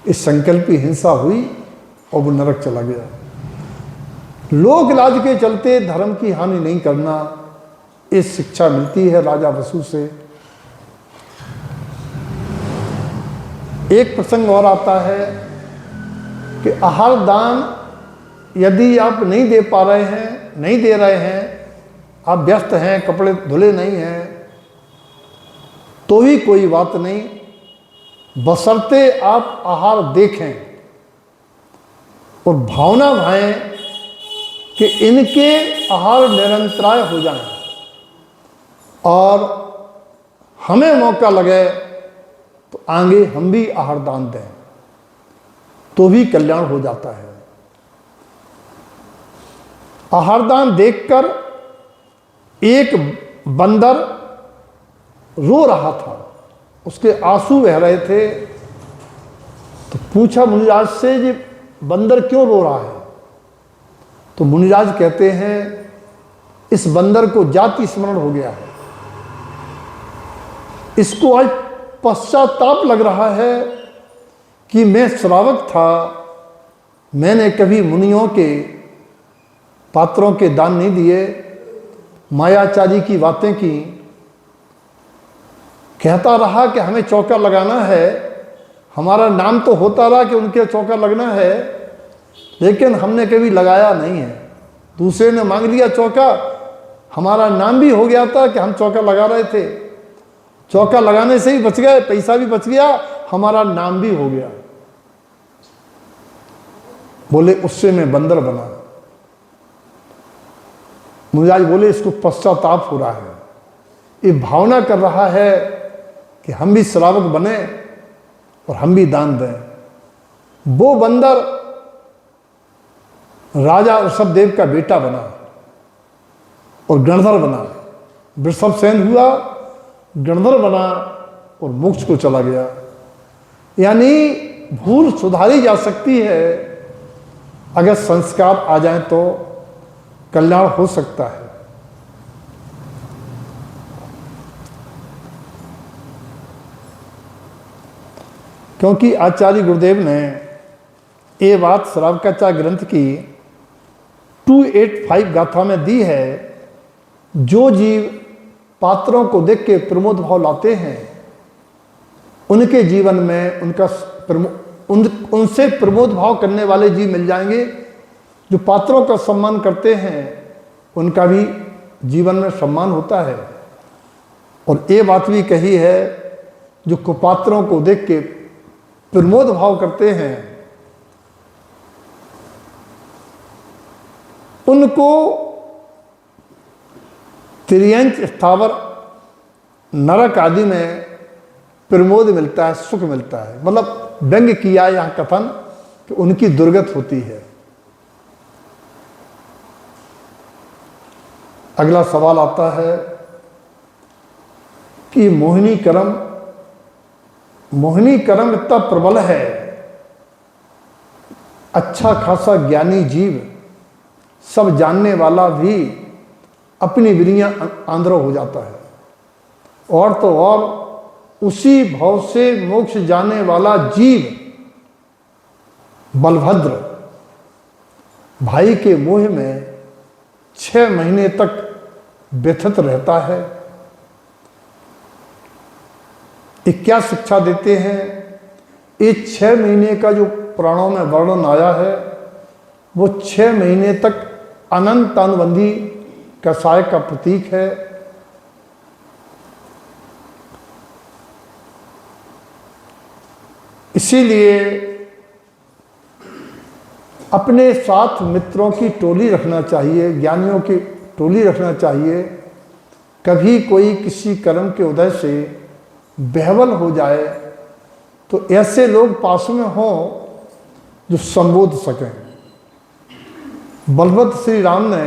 इस संकल्प की हिंसा हुई और वो नरक चला गया। लोक लाज के चलते धर्म की हानि नहीं करना, इस शिक्षा मिलती है राजा वसु से। एक प्रसंग और आता है कि आहार दान यदि आप नहीं दे पा रहे हैं, नहीं दे रहे हैं, आप व्यस्त हैं, कपड़े धुले नहीं हैं, तो भी कोई बात नहीं, बशर्ते आप आहार देखें। और भावना भाएं कि इनके आहार निरंतराय हो जाएं और हमें मौका लगे तो आगे हम भी आहार दान दें, तो भी कल्याण हो जाता है। आहार दान देखकर एक बंदर रो रहा था, उसके आंसू बह रहे थे। तो पूछा मुनिराज से, ये बंदर क्यों रो रहा है? तो मुनिराज कहते हैं, इस बंदर को जाति स्मरण हो गया है, इसको आज पश्चाताप लग रहा है कि मैं श्रावक था, मैंने कभी मुनियों के पात्रों के दान नहीं दिए, मायाचारी की बातें की, कहता रहा कि हमें चौका लगाना है, हमारा नाम तो होता रहा कि उनके चौका लगना है, लेकिन हमने कभी लगाया नहीं है। दूसरे ने मांग लिया चौका, हमारा नाम भी हो गया था कि हम चौका लगा रहे थे, चौका लगाने से ही बच गए, पैसा भी बच गया, हमारा नाम भी हो गया। बोले उससे मैं बंदर बना। मुनिराज बोले इसको पश्चाताप हो रहा है, ये भावना कर रहा है कि हम भी श्रावक बने और हम भी दान दें। वो बंदर राजा ऋषभदेव का बेटा बना और गणधर बना, वृषभ सेन हुआ, गणधर बना और मोक्ष को चला गया। यानी भूल सुधारी जा सकती है, अगर संस्कार आ जाए तो कल्याण हो सकता है। क्योंकि आचार्य गुरुदेव ने ये बात श्रावकाचार्य ग्रंथ की 285 गाथा में दी है, जो जीव पात्रों को देख के प्रमोद भाव लाते हैं, उनके जीवन में उनसे प्रमोद भाव करने वाले जीव मिल जाएंगे। जो पात्रों का सम्मान करते हैं, उनका भी जीवन में सम्मान होता है। और ये बात भी कही है, जो कुपात्रों को देख के प्रमोद भाव करते हैं, उनको तिर्यंच स्थावर नरक आदि में प्रमोद मिलता है, सुख मिलता है। मतलब व्यंग किया यह कथन कि उनकी दुर्गत होती है। अगला सवाल आता है कि मोहिनी कर्म इतना प्रबल है, अच्छा खासा ज्ञानी जीव, सब जानने वाला भी अपनी विनियां आंध्र हो जाता है। और तो और उसी भाव से मोक्ष जाने वाला जीव बलभद्र भाई के मोह में 6 महीने तक व्यथित रहता है। ये क्या शिक्षा देते हैं? ये 6 महीने का जो पुराणों में वर्णन आया है, वो 6 महीने तक अनंत अनुबंधी कसाय का प्रतीक है। इसीलिए अपने साथ मित्रों की टोली रखना चाहिए, ज्ञानियों की टोली रखना चाहिए। कभी कोई किसी कर्म के उदय से बेहवल हो जाए तो ऐसे लोग पास में हों जो संबोध सकें। बलभद्र श्री राम ने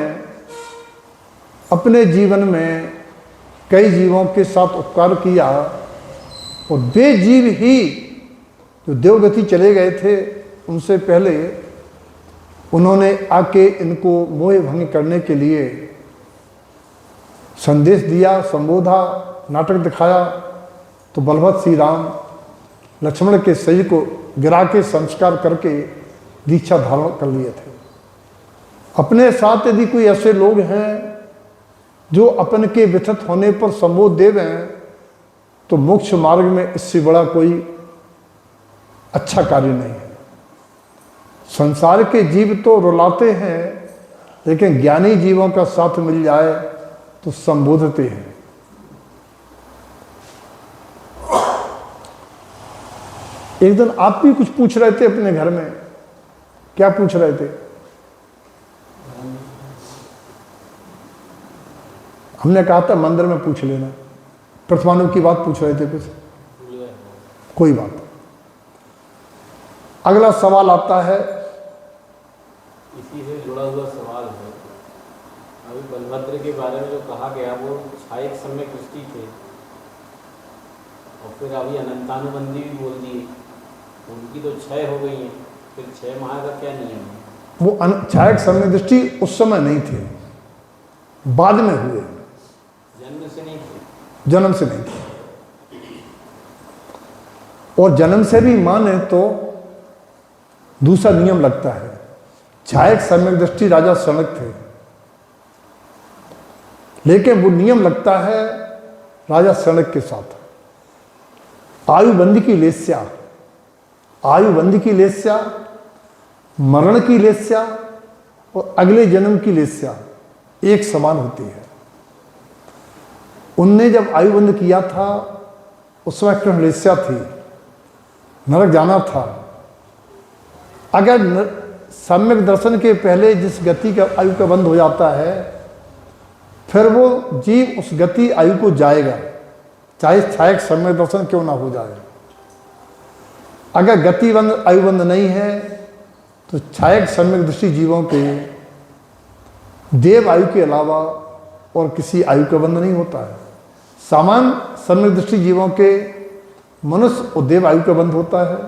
अपने जीवन में कई जीवों के साथ उपकार किया, और वे जीव ही जो देवगति चले गए थे, उनसे पहले उन्होंने आके इनको मोह भंग करने के लिए संदेश दिया, संबोधा, नाटक दिखाया। तो बलभद्र श्री राम लक्ष्मण के शरीर को गिरा के संस्कार करके दीक्षा धारण कर लिए थे। अपने साथ यदि कोई ऐसे लोग हैं जो अपन के व्यथित होने पर संबोध दे रहे हैं, तो मोक्ष मार्ग में इससे बड़ा कोई अच्छा कार्य नहीं है। संसार के जीव तो रुलाते हैं, लेकिन ज्ञानी जीवों का साथ मिल जाए तो संबोधते हैं। एक दिन आप भी कुछ पूछ रहे थे अपने घर में क्या पूछ रहे थे? हमने कहा था मंदिर में पूछ लेना। प्रतिमानव की बात पूछ रहे थे कुछ, कोई बात। अगला सवाल आता है, इसी से जुड़ा हुआ सवाल है। अभी बलभद्र के बारे में जो कहा गया वो छायक सम्यक दृष्टि थे, और फिर अभी अनंतानुबंधी भी बोल दिए, उनकी तो 6 हो गई हैं, फिर 6 माह का क्या नियम है? वो छायक सम्यक दृष्टि उस समय नहीं थे, बाद में हुए। जन्म से नहीं थे? जन्म से नहीं थे। और जन्म से भी माने तो दूसरा नियम लगता है। छायक सम्यक दृष्टि राजा सनक थे, लेकिन वो नियम लगता है राजा सनक के साथ। आयुबंदी की लेस्या, आयुबंदी की लेस्या, मरण की लेस्या और अगले जन्म की लेस्या एक समान होती है। उनने जब आयुबंद किया था उस समय कृष्ण लेस्या थी, नरक जाना था। अगर सम्यक दर्शन के पहले जिस गति का आयु का बंद हो जाता है, फिर वो जीव उस गति आयु को जाएगा, चाहे छायक सम्यक दर्शन क्यों ना हो जाए। अगर गति बंद आयु बंद नहीं है तो छायक सम्यक दृष्टि जीवों के देव आयु के अलावा और किसी आयु का बंध नहीं होता है। सामान्य सम्यक दृष्टि जीवों के मनुष्य और देव आयु का बंध होता है,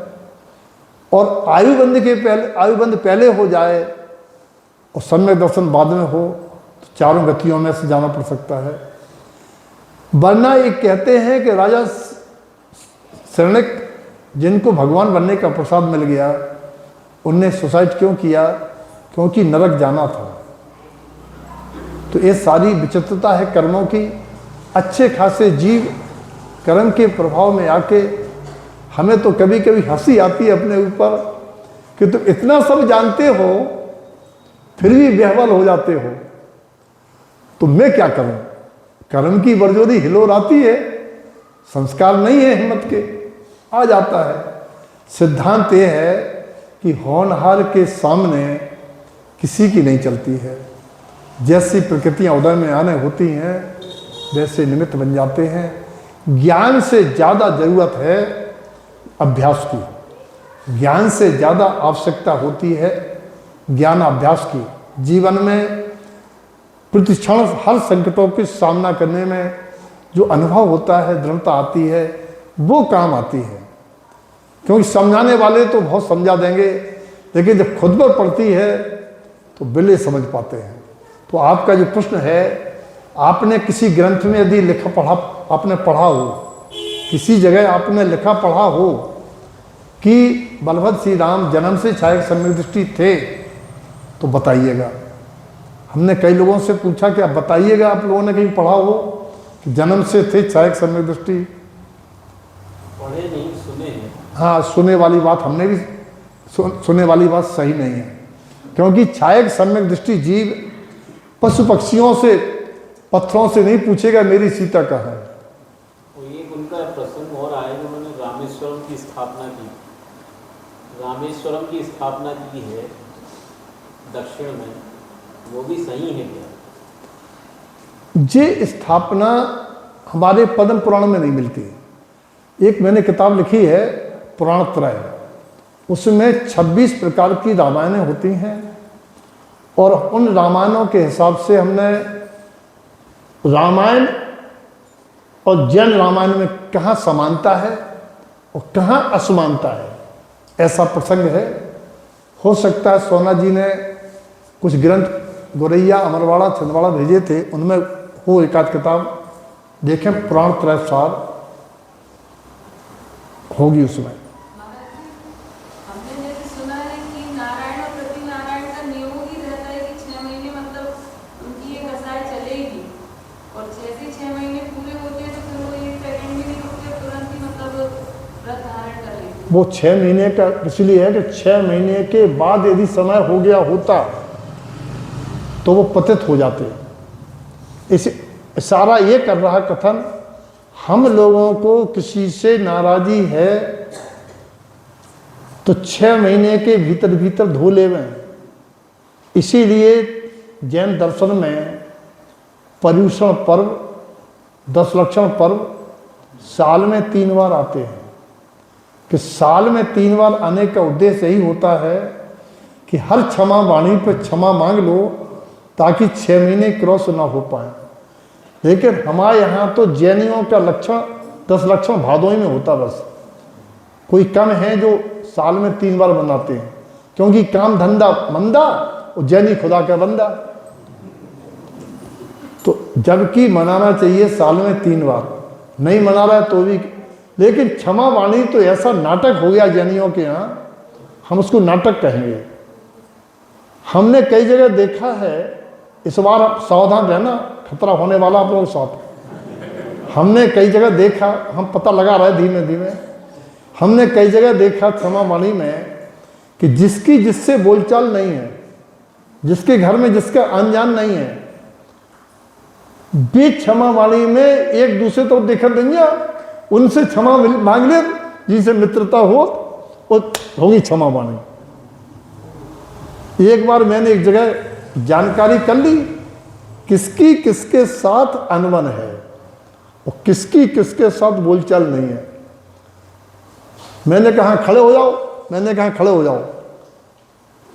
और आयुबंध पहले हो जाए और सम्यक दर्शन बाद में हो तो चारों गतियों में से जाना पड़ सकता है। वरना एक कहते हैं कि राजा शरणक जिनको भगवान बनने का प्रसाद मिल गया, उनने सुसाइड क्यों किया? क्योंकि नरक जाना था। तो ये सारी विचित्रता है कर्मों की। अच्छे खासे जीव कर्म के प्रभाव में आके हमें तो कभी कभी हंसी आती है अपने ऊपर कि तुम इतना सब जानते हो फिर भी बेहवल हो जाते हो, तो मैं क्या करूं? कर्म की बरजोरी हिलोर आती है, संस्कार नहीं है हिम्मत के, आ जाता है। सिद्धांत यह है कि होनहार के सामने किसी की नहीं चलती है। जैसी प्रकृतियां उदय में आने होती हैं वैसे निमित्त बन जाते हैं। ज्ञान से ज़्यादा जरूरत है अभ्यास की, ज्ञान से ज़्यादा आवश्यकता होती है ज्ञान अभ्यास की। जीवन में प्रतिक्षण हर संकटों के सामना करने में जो अनुभव होता है, दृढ़ता आती है, वो काम आती है। क्योंकि समझाने वाले तो बहुत समझा देंगे, लेकिन जब खुद पर पड़ती है तो बिल्ले समझ पाते हैं। तो आपका जो प्रश्न है, आपने किसी ग्रंथ में यदि लिखा पढ़ा, आपने पढ़ा हो, किसी जगह आपने लिखा पढ़ा हो कि बलभद्र श्री राम जन्म से छायक सम्यक दृष्टि थे, तो बताइएगा। हमने कई लोगों से पूछा कि आप बताइएगा, आप लोगों ने कहीं पढ़ा हो कि जन्म से थे छायक सम्यक दृष्टि? पढ़े नहीं, सुने हैं। हाँ, सुने वाली बात हमने भी सुने वाली बात सही नहीं है, क्योंकि छायक सम्यक दृष्टि जीव पशु पक्षियों से, पत्थरों से नहीं पूछेगा मेरी सीता कहाँ है। एक उनका प्रसंग और आया कि उन्होंने रामेश्वरम की स्थापना की। रामेश्वरम की स्थापना की है दक्षिण में, वो भी सही है क्या? ये स्थापना हमारे पद्म पुराण में नहीं मिलती। एक मैंने किताब लिखी है पुराण त्रय, उसमें 26 प्रकार की रामायणें होती हैं, और उन रामायणों के हिसाब से हमने रामायण और जैन रामायण में कहाँ समानता है और कहाँ असमानता है, ऐसा प्रसंग है। हो सकता है सोना जी ने कुछ ग्रंथ गोरैया, अमरवाड़ा, छिंदवाड़ा भेजे थे, उनमें हो एक आध किताब देखें, पुराण त्रय सार होगी उसमें। हमने जैसे सुना है कि नारायण और प्रति नारायण का नियम ही रहता है कि 6 महीने मतलब उनकी ये कसाई चलेगी, और जैसे ही 6 महीने पूरे होते हैं तो फिर वो ये प्रेग्नेंट भी नहीं होते, तुरंत ही मतलब व्रत धारण कर लेते। वो 6 महीने का इसलिए है कि 6 महीने के बाद यदि समय हो गया होता तो वो पतित हो जाते। इस सारा ये कर रहा कथन, हम लोगों को किसी से नाराजी है तो 6 महीने के भीतर भीतर धो लेवें। इसीलिए जैन दर्शन में पर्युषण पर्व, 10 लक्षण पर्व साल में 3 बार आते हैं। कि साल में 3 बार आने का उद्देश्य यही होता है कि हर क्षमा वाणी पर क्षमा मांग लो, ताकि 6 महीने क्रॉस ना हो पाए। लेकिन हमारे यहाँ तो जैनियों का लक्षण 10 लक्षण भादोई में होता, बस कोई कम है जो साल में 3 बार बनाते हैं, क्योंकि काम धंधा मंदा और जैनी खुदा का बंदा। तो जबकि मनाना चाहिए साल में 3 बार, नहीं मना रहा है तो भी। लेकिन क्षमा वाणी तो ऐसा नाटक हो गया जैनियों के यहाँ, हम उसको नाटक कहेंगे। हमने कई जगह देखा है, इस बार आप सावधान रहना, खतरा होने वाला आप लोगों के साथ। हमने कई जगह देखा, हम पता लगा रहे धीमे धीमे, हमने कई जगह देखा क्षमा वाणी में कि जिसकी जिससे बोलचाल नहीं है, जिसके घर में जिसका अनजान नहीं है, वे क्षमा वाणी में एक दूसरे तो देखा देंगे, उनसे क्षमा मांग ले, जिनसे मित्रता हो वो होगी क्षमा वाणी। एक बार मैंने एक जगह जानकारी कर ली किसकी किसके साथ अनबन है और किसकी किसके साथ बोलचाल नहीं है। मैंने कहा खड़े हो जाओ, मैंने कहा खड़े हो जाओ।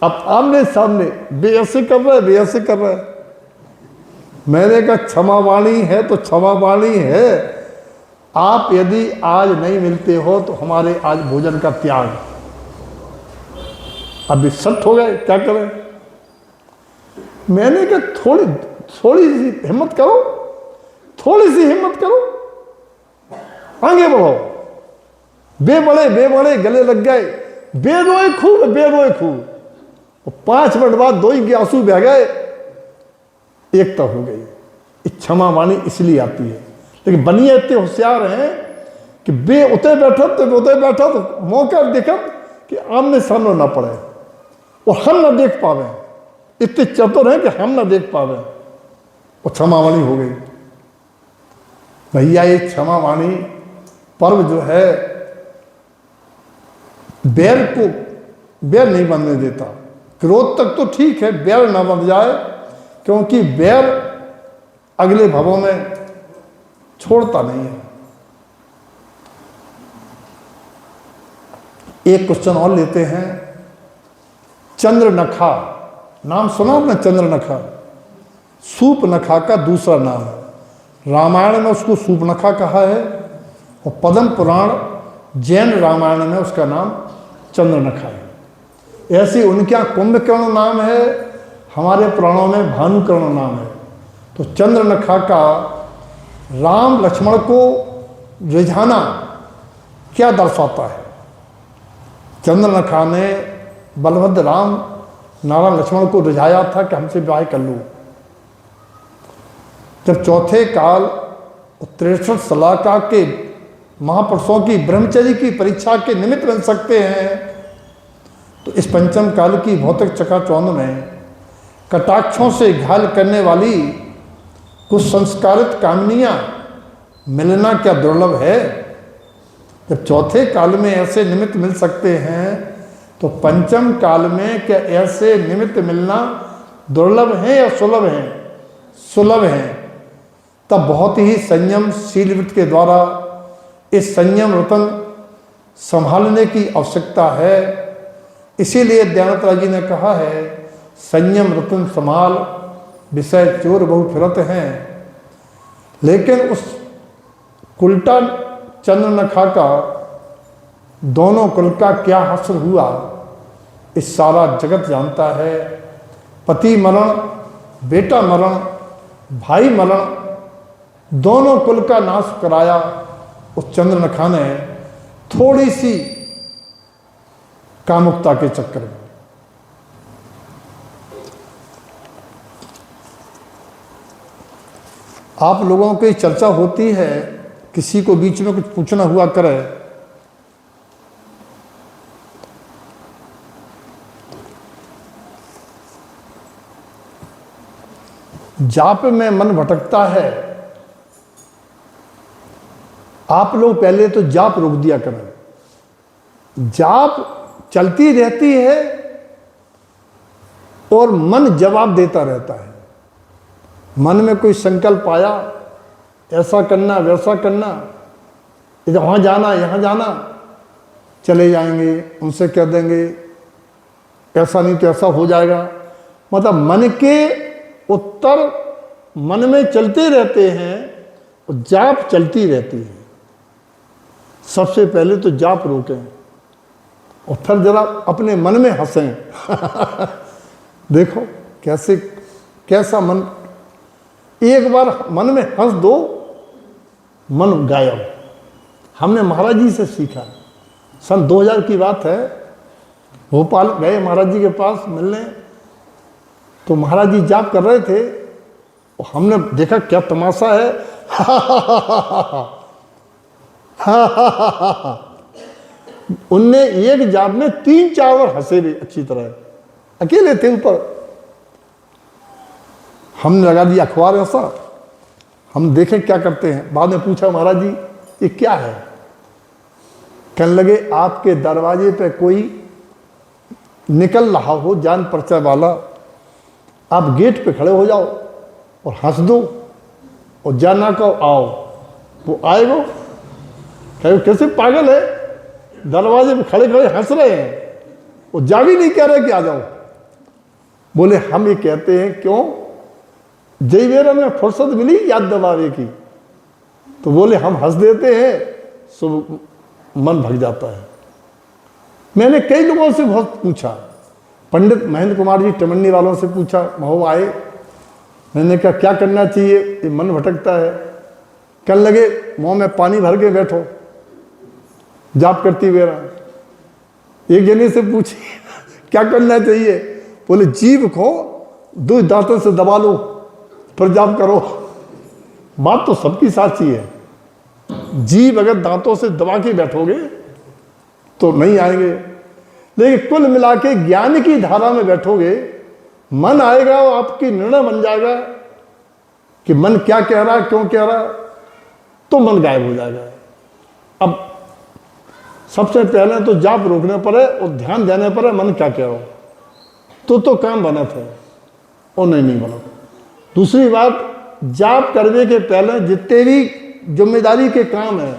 अब आमने सामने वे ऐसे कर रहे, वे ऐसे कर रहे। मैंने कहा क्षमा वाणी है तो क्षमा वाणी है, आप यदि आज नहीं मिलते हो तो हमारे आज भोजन का त्याग। अभी सट हो गए, क्या करें। मैंने कहा थोड़ी सी हिम्मत करो, थोड़ी सी हिम्मत करो, आगे बढ़ो। बे बड़े गले लग गए, बे रोए खूब। और 5 मिनट बाद 2 ही आंसू बह गए, एकता हो गई। क्षमा वाणी इसलिए आती है। लेकिन बनिए इतने होशियार हैं कि बे उते बैठा तो मौका देखा कि आमने सामने ना पड़े और हम ना देख पावे। इतने चतुर हैं कि हम ना देख पावे, और क्षमा वाणी हो गई। भैया ये क्षमा वाणी पर्व जो है बैर को बैर नहीं बनने देता। क्रोध तक तो ठीक है, बैर ना बन जाए, क्योंकि बैर अगले भवों में छोड़ता नहीं है। एक क्वेश्चन और लेते हैं। चंद्रनखा नाम सुना आपने? चंद्रनखा सूपनखा का दूसरा नाम है। रामायण में उसको सूपनखा कहा है और पद्म पुराण जैन रामायण में उसका नाम चंद्रनखा है। ऐसे उनके यहाँ कुंभकर्ण नाम है, हमारे पुराणों में भानुकर्ण नाम है। तो चंद्रनखा का राम लक्ष्मण को रिझाना क्या दर्शाता है? चंद्रनखा ने बलभद्र राम नारायण लक्ष्मण को रिझाया था कि हमसे विवाह कर लो। जब चौथे काल 63 सलाका के महापुरुषों की ब्रह्मचर्य की परीक्षा के निमित्त बन सकते हैं, तो इस पंचम काल की भौतिक चकाचौंध में कटाक्षों से घायल करने वाली कुछ संस्कारित कामनियां मिलना क्या दुर्लभ है? जब चौथे काल में ऐसे निमित्त मिल सकते हैं, तो पंचम काल में क्या ऐसे निमित्त मिलना दुर्लभ है या सुलभ है? सुलभ है। तब बहुत ही संयम शील वृत्ति के द्वारा इस संयम रतन संभालने की आवश्यकता है। इसीलिए दयानंद जी ने कहा है, संयम रतन संभाल विषय चोर बहु फिरत हैं। लेकिन उस उल्टा चंद्रनखा का दोनों कुल का क्या हासिल हुआ, इस सारा जगत जानता है। पति मरण, बेटा मरण, भाई मरण, दोनों कुल का नाश कराया उस चंद्रनखा ने थोड़ी सी कामुकता के चक्कर में। आप लोगों की चर्चा होती है, किसी को बीच में कुछ पूछना हुआ करे, जाप में मन भटकता है, आप लोग पहले तो जाप रोक दिया करें। जाप चलती रहती है और मन जवाब देता रहता है। मन में कोई संकल्प आया, ऐसा करना वैसा करना, वहाँ जाना यहाँ जाना, चले जाएंगे, उनसे कह देंगे ऐसा नहीं तो ऐसा हो जाएगा। मतलब मन के उत्तर मन में चलते रहते हैं और जाप चलती रहती है। सबसे पहले तो जाप रोकें और फिर जरा अपने मन में हंसें। देखो कैसा मन, एक बार मन में हंस दो, मन गायब। हमने महाराज जी से सीखा। सन 2000 की बात है, भोपाल गए महाराज जी के पास मिलने, तो महाराज जी जाप कर रहे थे और हमने देखा क्या तमाशा है। उनने एक जाप में 3-4 बार हंसे भी अच्छी तरह, अकेले थे ऊपर। हमने लगा दिया अखबार ऐसा, हम देखें क्या करते हैं। बाद में पूछा महाराज जी ये क्या है? कहने लगे आपके दरवाजे पे कोई निकल रहा हो जान परिचय वाला, आप गेट पे खड़े हो जाओ और हंस दो और जाना कहो आओ, वो आएगा। कहो कैसे पागल है, दरवाजे पे खड़े खड़े हंस रहे हैं, वो जा भी नहीं कह रहे कि आ जाओ। बोले हम ये कहते हैं क्यों, जय वेरा में फुर्सत मिली याद दबावे की, तो बोले हम हंस देते हैं, सो मन भग जाता है। मैंने कई लोगों से बहुत पूछा, पंडित महेंद्र कुमार जी टमन्नी वालों से पूछा, महो आए, मैंने कहा क्या करना चाहिए, ये मन भटकता है। कहने लगे मुँह में पानी भर के बैठो जाप करती हुए रहा। एक जने से पूछी क्या करना चाहिए, बोले जीभ को 2 दांतों से दबा लो फिर जाप करो। बात तो सबकी साची है, जीभ अगर दांतों से दबा के बैठोगे तो नहीं आएंगे, लेकिन कुल मिला के ज्ञान की धारा में बैठोगे, मन आएगा और आपकी निर्णय बन जाएगा कि मन क्या कह रहा है, क्यों कह रहा है, तो मन गायब हो जाएगा। अब सबसे पहले तो जाप रोकने पर है और ध्यान देने पर है मन क्या कह रहा हो, तो काम बना था और नहीं बना। दूसरी बात, जाप करने के पहले जितने भी जिम्मेदारी के काम है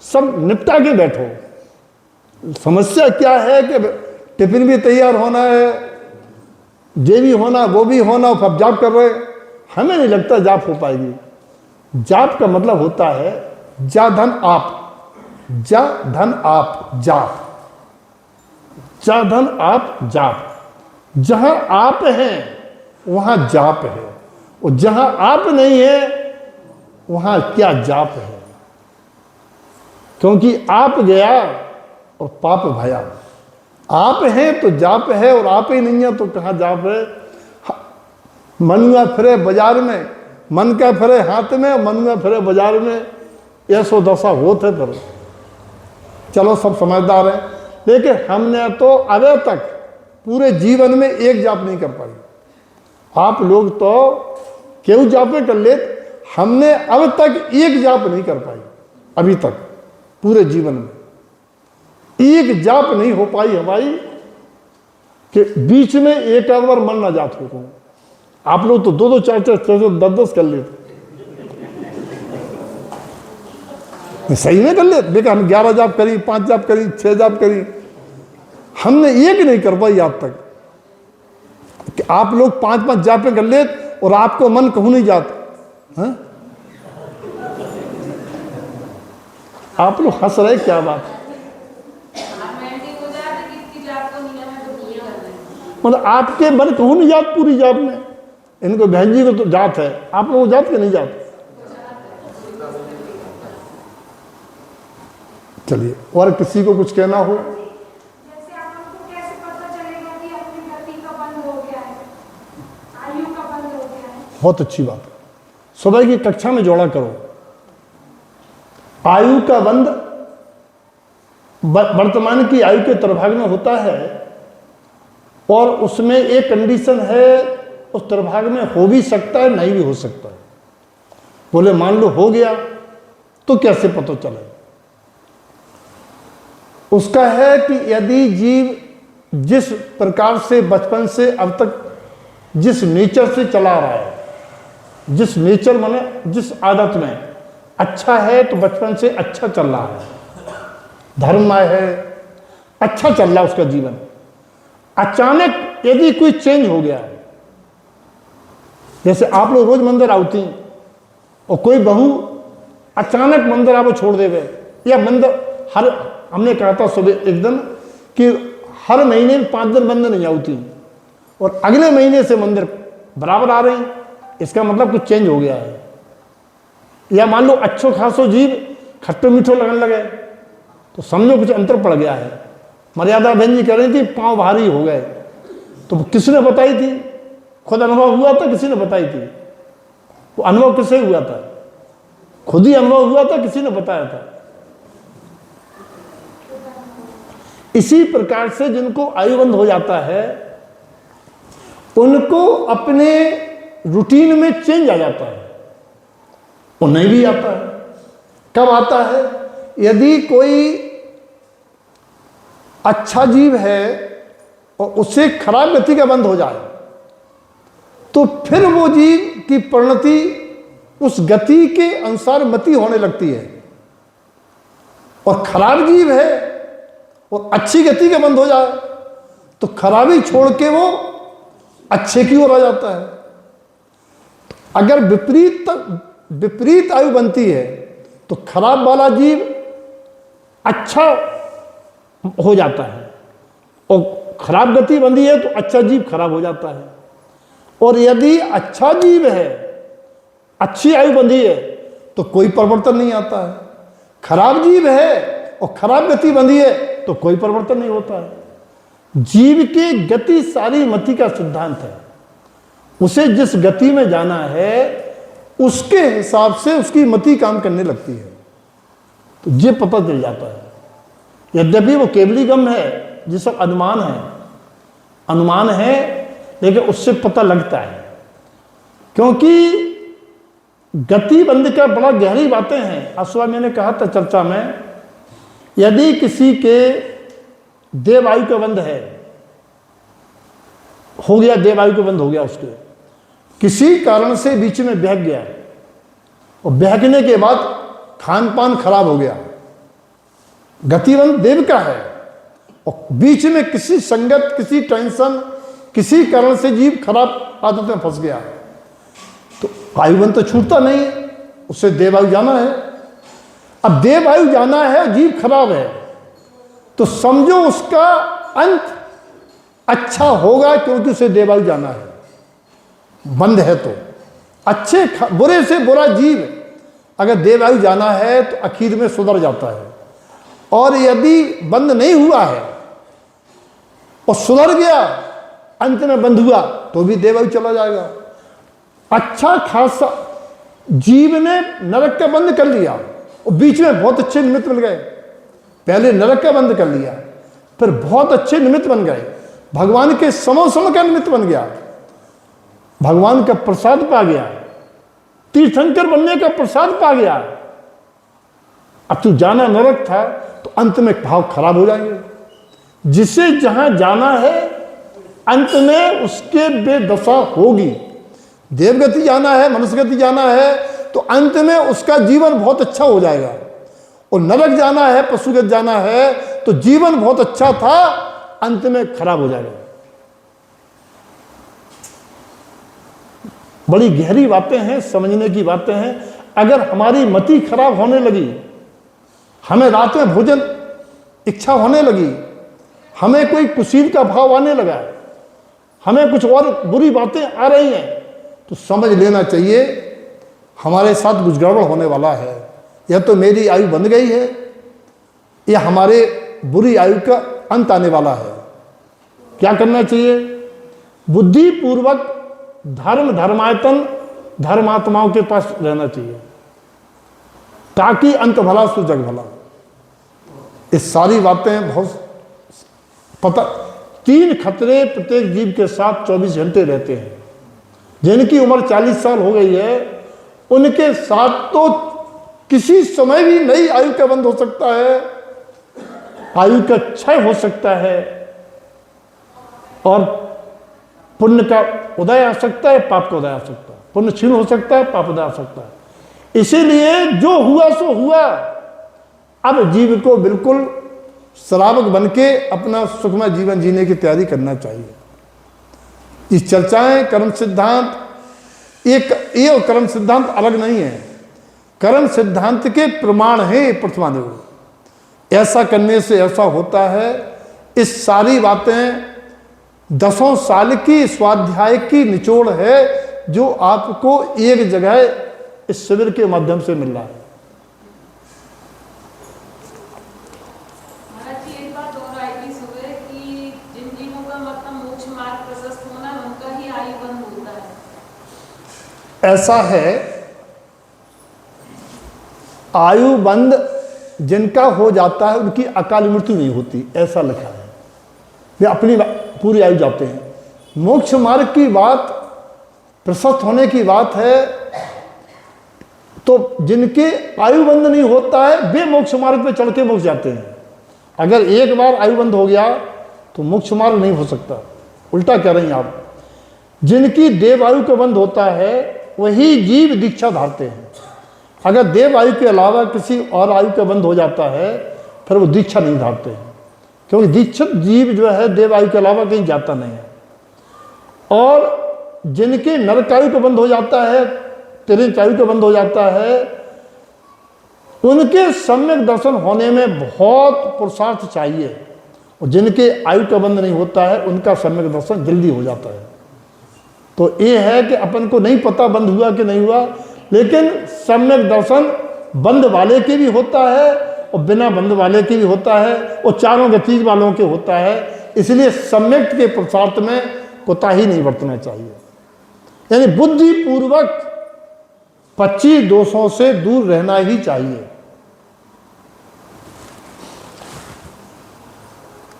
सब निपटा के बैठो। समस्या क्या है कि टिफिन भी तैयार होना है, ये भी होना वो भी होना, फिर जाप कर रहे, हमें नहीं लगता जाप हो पाएगी। जाप का मतलब होता है जा धन आप, जा धन आप जाप, जा धन आप जाप। जहां आप हैं वहां जाप है, और जहां आप नहीं है वहां क्या जाप है, क्योंकि आप गया और पाप भया। आप हैं तो जाप है और आप ही नहीं है तो कहाँ जाप है। मनुआ फिरे बाजार में, मन का फिरे हाथ में, मनुआ फिरे बाजार में, ऐसो दशा होते फिर। चलो सब समझदार हैं, लेकिन हमने तो अभी तक पूरे जीवन में एक जाप नहीं कर पाई। आप लोग तो क्यों जापे कर ले, हमने अब तक एक जाप नहीं कर पाई। अभी तक पूरे जीवन में एक जाप नहीं हो पाई हमारी कि बीच में एक आध बार मन ना जात हो। आप लोग तो 2-2, 4-4, 6-6, 10-10 कर लेते, सही में कर लेते। देखा हम 11 जाप करी, 5 जाप करी, 6 जाप करी, हमने एक नहीं कर पाई आज तक। कि आप लोग 5-5 जापें कर ले और आपको मन कहूं नहीं जाता है? आप लोग हंस रहे, क्या बात। मतलब आपके मन कहूं नहीं जात पूरी जाप में। इनको बहन जी को तो जात है, आप लोग जात के नहीं जाते। चलिए, और किसी को कुछ कहना हो। जैसे आप हमको कैसे पता चलेगा कि अपनी गति का बंद हो गया है, आयु का बंद हो गया है? बहुत अच्छी बात है, सुबह की कक्षा में जोड़ा करो। आयु का बंद वर्तमान की आयु के तरभाग में होता है, और उसमें एक कंडीशन है, उस तरभाग में हो भी सकता है, नहीं भी हो सकता है। बोले मान लो हो गया तो कैसे पता चले। उसका है कि यदि जीव जिस प्रकार से बचपन से अब तक जिस नेचर से चला रहा है, जिस नेचर माने जिस आदत में अच्छा है, तो बचपन से अच्छा चल रहा है, धर्ममय है, अच्छा चल रहा है उसका जीवन। अचानक यदि कोई चेंज हो गया, जैसे आप लोग रोज मंदिर आती और कोई बहू अचानक मंदिर आपको छोड़ देवे, या मंदिर हर, हमने कहा था सुबह एक दिन कि हर महीने में 5 दिन मंदिर नहीं आती और अगले महीने से मंदिर बराबर आ रही, इसका मतलब कुछ चेंज हो गया है। या मान लो अच्छो खासो जीव खट्टो मीठो लगने लगे, तो समझो कुछ अंतर पड़ गया है। मर्यादा बहन जी कह रही थी पाँव भारी हो गए, तो किसने बताई थी? खुद अनुभव हुआ था, किसी ने बताई थी? वो अनुभव किससे हुआ था? खुद ही अनुभव हुआ था, किसी ने बताया था? इसी प्रकार से जिनको आयुबंध हो जाता है उनको अपने रूटीन में चेंज आ जाता है, वो नहीं भी आता है। कब आता है? यदि कोई अच्छा जीव है और उससे खराब गति का बंद हो जाए, तो फिर वो जीव की परिणति उस गति के अनुसार मति होने लगती है। और खराब जीव है और अच्छी गति का बंद हो जाए, तो खराबी छोड़ के वो अच्छे की ओर आ जाता है। अगर विपरीत आयु बनती है, तो खराब वाला जीव अच्छा हो जाता है, और खराब गति बंदी है तो अच्छा जीव खराब हो जाता है। और यदि अच्छा जीव है, अच्छी आयु बंधी है, तो कोई परिवर्तन नहीं आता है। खराब जीव है और खराब गति बंधी है, तो कोई परिवर्तन नहीं होता है। जीव की गति सारी मति का सिद्धांत है। उसे जिस गति में जाना है उसके हिसाब से उसकी मति काम करने लगती है, तो ये पता चल जाता है। यद्यपि वो केवली गम है, जिसका अनुमान है, लेकिन उससे पता लगता है। क्योंकि गति बंद का बड़ा गहरी बातें हैं। आज सुबह मैंने कहा था चर्चा में, यदि किसी के देवायु का बंध है, हो गया, देवायु का बंध हो गया, उसके किसी कारण से बीच में बहक गया, और बहकने के बाद खान पान खराब हो गया, गतिबंध देव का है, और बीच में किसी संगत, किसी टेंशन, किसी कारण से जीव खराब आदत में फंस गया, तो आयुबंध तो छूटता नहीं है, उससे देवायु जाना है। अब देवायु जाना है, जीव खराब है, तो समझो उसका अंत अच्छा होगा, क्योंकि उसे देवायु जाना है। बंद है तो अच्छे बुरे से बुरा जीव अगर देवायु जाना है तो आखिर में सुधर जाता है, और यदि बंद नहीं हुआ है और सुधर गया, अंत में बंद हुआ, तो भी देवायु चला जाएगा। अच्छा खासा जीव ने नरक का बंद कर लिया और बीच में बहुत अच्छे निमित्त मिल गए। पहले नरक का बंद कर लिया, फिर बहुत अच्छे निमित्त बन गए, भगवान के समोसम का निमित्त बन गया, भगवान का प्रसाद पा गया, तीर्थंकर बनने का प्रसाद पा गया। अब तू जाना नरक था, तो अंत में भाव खराब हो जाएंगे। जिसे जहां जाना है अंत में उसके बेदशा होगी। देवगति जाना है, मनुष्यगति जाना है, तो अंत में उसका जीवन बहुत अच्छा हो जाएगा। और नरक जाना है, पशुगत जाना है, तो जीवन बहुत अच्छा था, अंत में खराब हो जाएगा। बड़ी गहरी बातें हैं, समझने की बातें हैं। अगर हमारी मति खराब होने लगी, हमें रात में भोजन इच्छा होने लगी, हमें कोई कुसीद का भाव आने लगा, हमें कुछ और बुरी बातें आ रही हैं, तो समझ लेना चाहिए हमारे साथ कुछ गड़बड़ होने वाला है। या तो मेरी आयु बंध गई है, या हमारे बुरी आयु का अंत आने वाला है। क्या करना चाहिए? बुद्धिपूर्वक धर्मायतन धर्मात्माओं के पास रहना चाहिए, ताकि अंत भला सो जग भला। ये सारी बातें बहुत पता। 3 खतरे प्रत्येक जीव के साथ 24 घंटे रहते हैं। जिनकी उम्र 40 साल हो गई है, उनके साथ तो किसी समय भी नई आयु का बंद हो सकता है, आयु का क्षय हो सकता है और पुण्य का उदय आ सकता है, पाप का उदय आ सकता है। पुण्य क्षीण हो सकता है, पाप उदय आ सकता है। इसीलिए जो हुआ सो हुआ। अब जीव को बिल्कुल श्रावक बन के अपना सुखमय जीवन जीने की तैयारी करना चाहिए। ये चर्चाएं कर्म सिद्धांत ये और कर्म सिद्धांत अलग नहीं है। कर्म सिद्धांत के प्रमाण है प्रथमादेव। ऐसा करने से ऐसा होता है। इस सारी बातें 10 साल की स्वाध्याय की निचोड़ है जो आपको एक जगह इस शिविर के माध्यम से मिल रहा है। महाराज जी एक बात और आई थी सुबह कि जिन जीवों का मतलब मोक्ष मार्ग प्रशस्त होना उनका ही आयु बंद होता है। ऐसा है, आयु बंद जिनका हो जाता है उनकी अकाल मृत्यु नहीं होती, ऐसा लिखा है। वे अपनी पूरी आयु जाते हैं। मोक्ष मार्ग की बात, प्रशस्त होने की बात है, तो जिनके आयु बंद नहीं होता है वे मोक्ष मार्ग पे चढ़ के मोक्ष जाते हैं। अगर एक बार आयु बंद हो गया तो मोक्ष मार्ग नहीं हो सकता। उल्टा कह रही हैं आप। जिनकी देव आयु का बंद होता है वही जीव दीक्षा धारते हैं। अगर देव आयु के अलावा किसी और आयु का बंद हो जाता है फिर वो दीक्षा नहीं धारते हैं, क्योंकि दीक्षित जीव जो है देव आयु के अलावा कहीं जाता नहीं है। और जिनके नरक आयु का बंद हो जाता है, तिरक आयु का बंद हो जाता है, उनके सम्यक दर्शन होने में बहुत पुरुषार्थ चाहिए। और जिनके आयु का बंद नहीं होता है उनका सम्यक दर्शन जल्दी हो जाता है। तो ये है कि अपन को नहीं पता बंद हुआ कि नहीं हुआ, लेकिन सम्यक दर्शन बंद वाले के भी होता है और बिना बंद वाले के भी होता है और चारों गति वालों के होता है। इसलिए सम्यक के पुरुषार्थ में कोताही नहीं बरतना चाहिए। यानी बुद्धिपूर्वक 25 दोषों से दूर रहना ही चाहिए।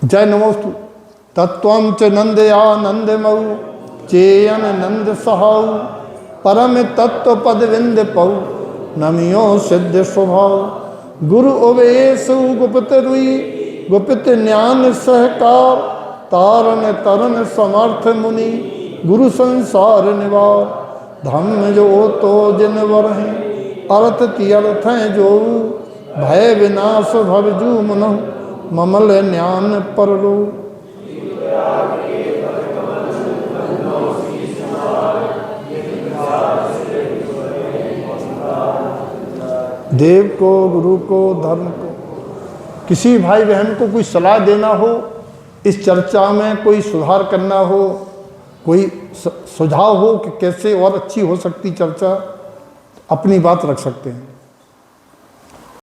जय नमोस्तु। तत्वं च नंदयानंदमऊ चेयन नंद सहाऊ परम तत्व पद विंद पऊ नमियो सिद्ध स्वभाव गुरु उवेशु गुप्त रुई गुप्त ज्ञान सहकार तारण तरन समर्थ मुनि गुरु संसार निवार धम्म जो तो जिन वर हैं अर्थ तीर्थ हैं जो भय विनाश भवजू मन ममल ज्ञान परलो। देव को, गुरु को, धर्म को, किसी भाई बहन को कोई सलाह देना हो, इस चर्चा में कोई सुधार करना हो, कोई सुझाव हो कि कैसे और अच्छी हो सकती चर्चा, अपनी बात रख सकते हैं।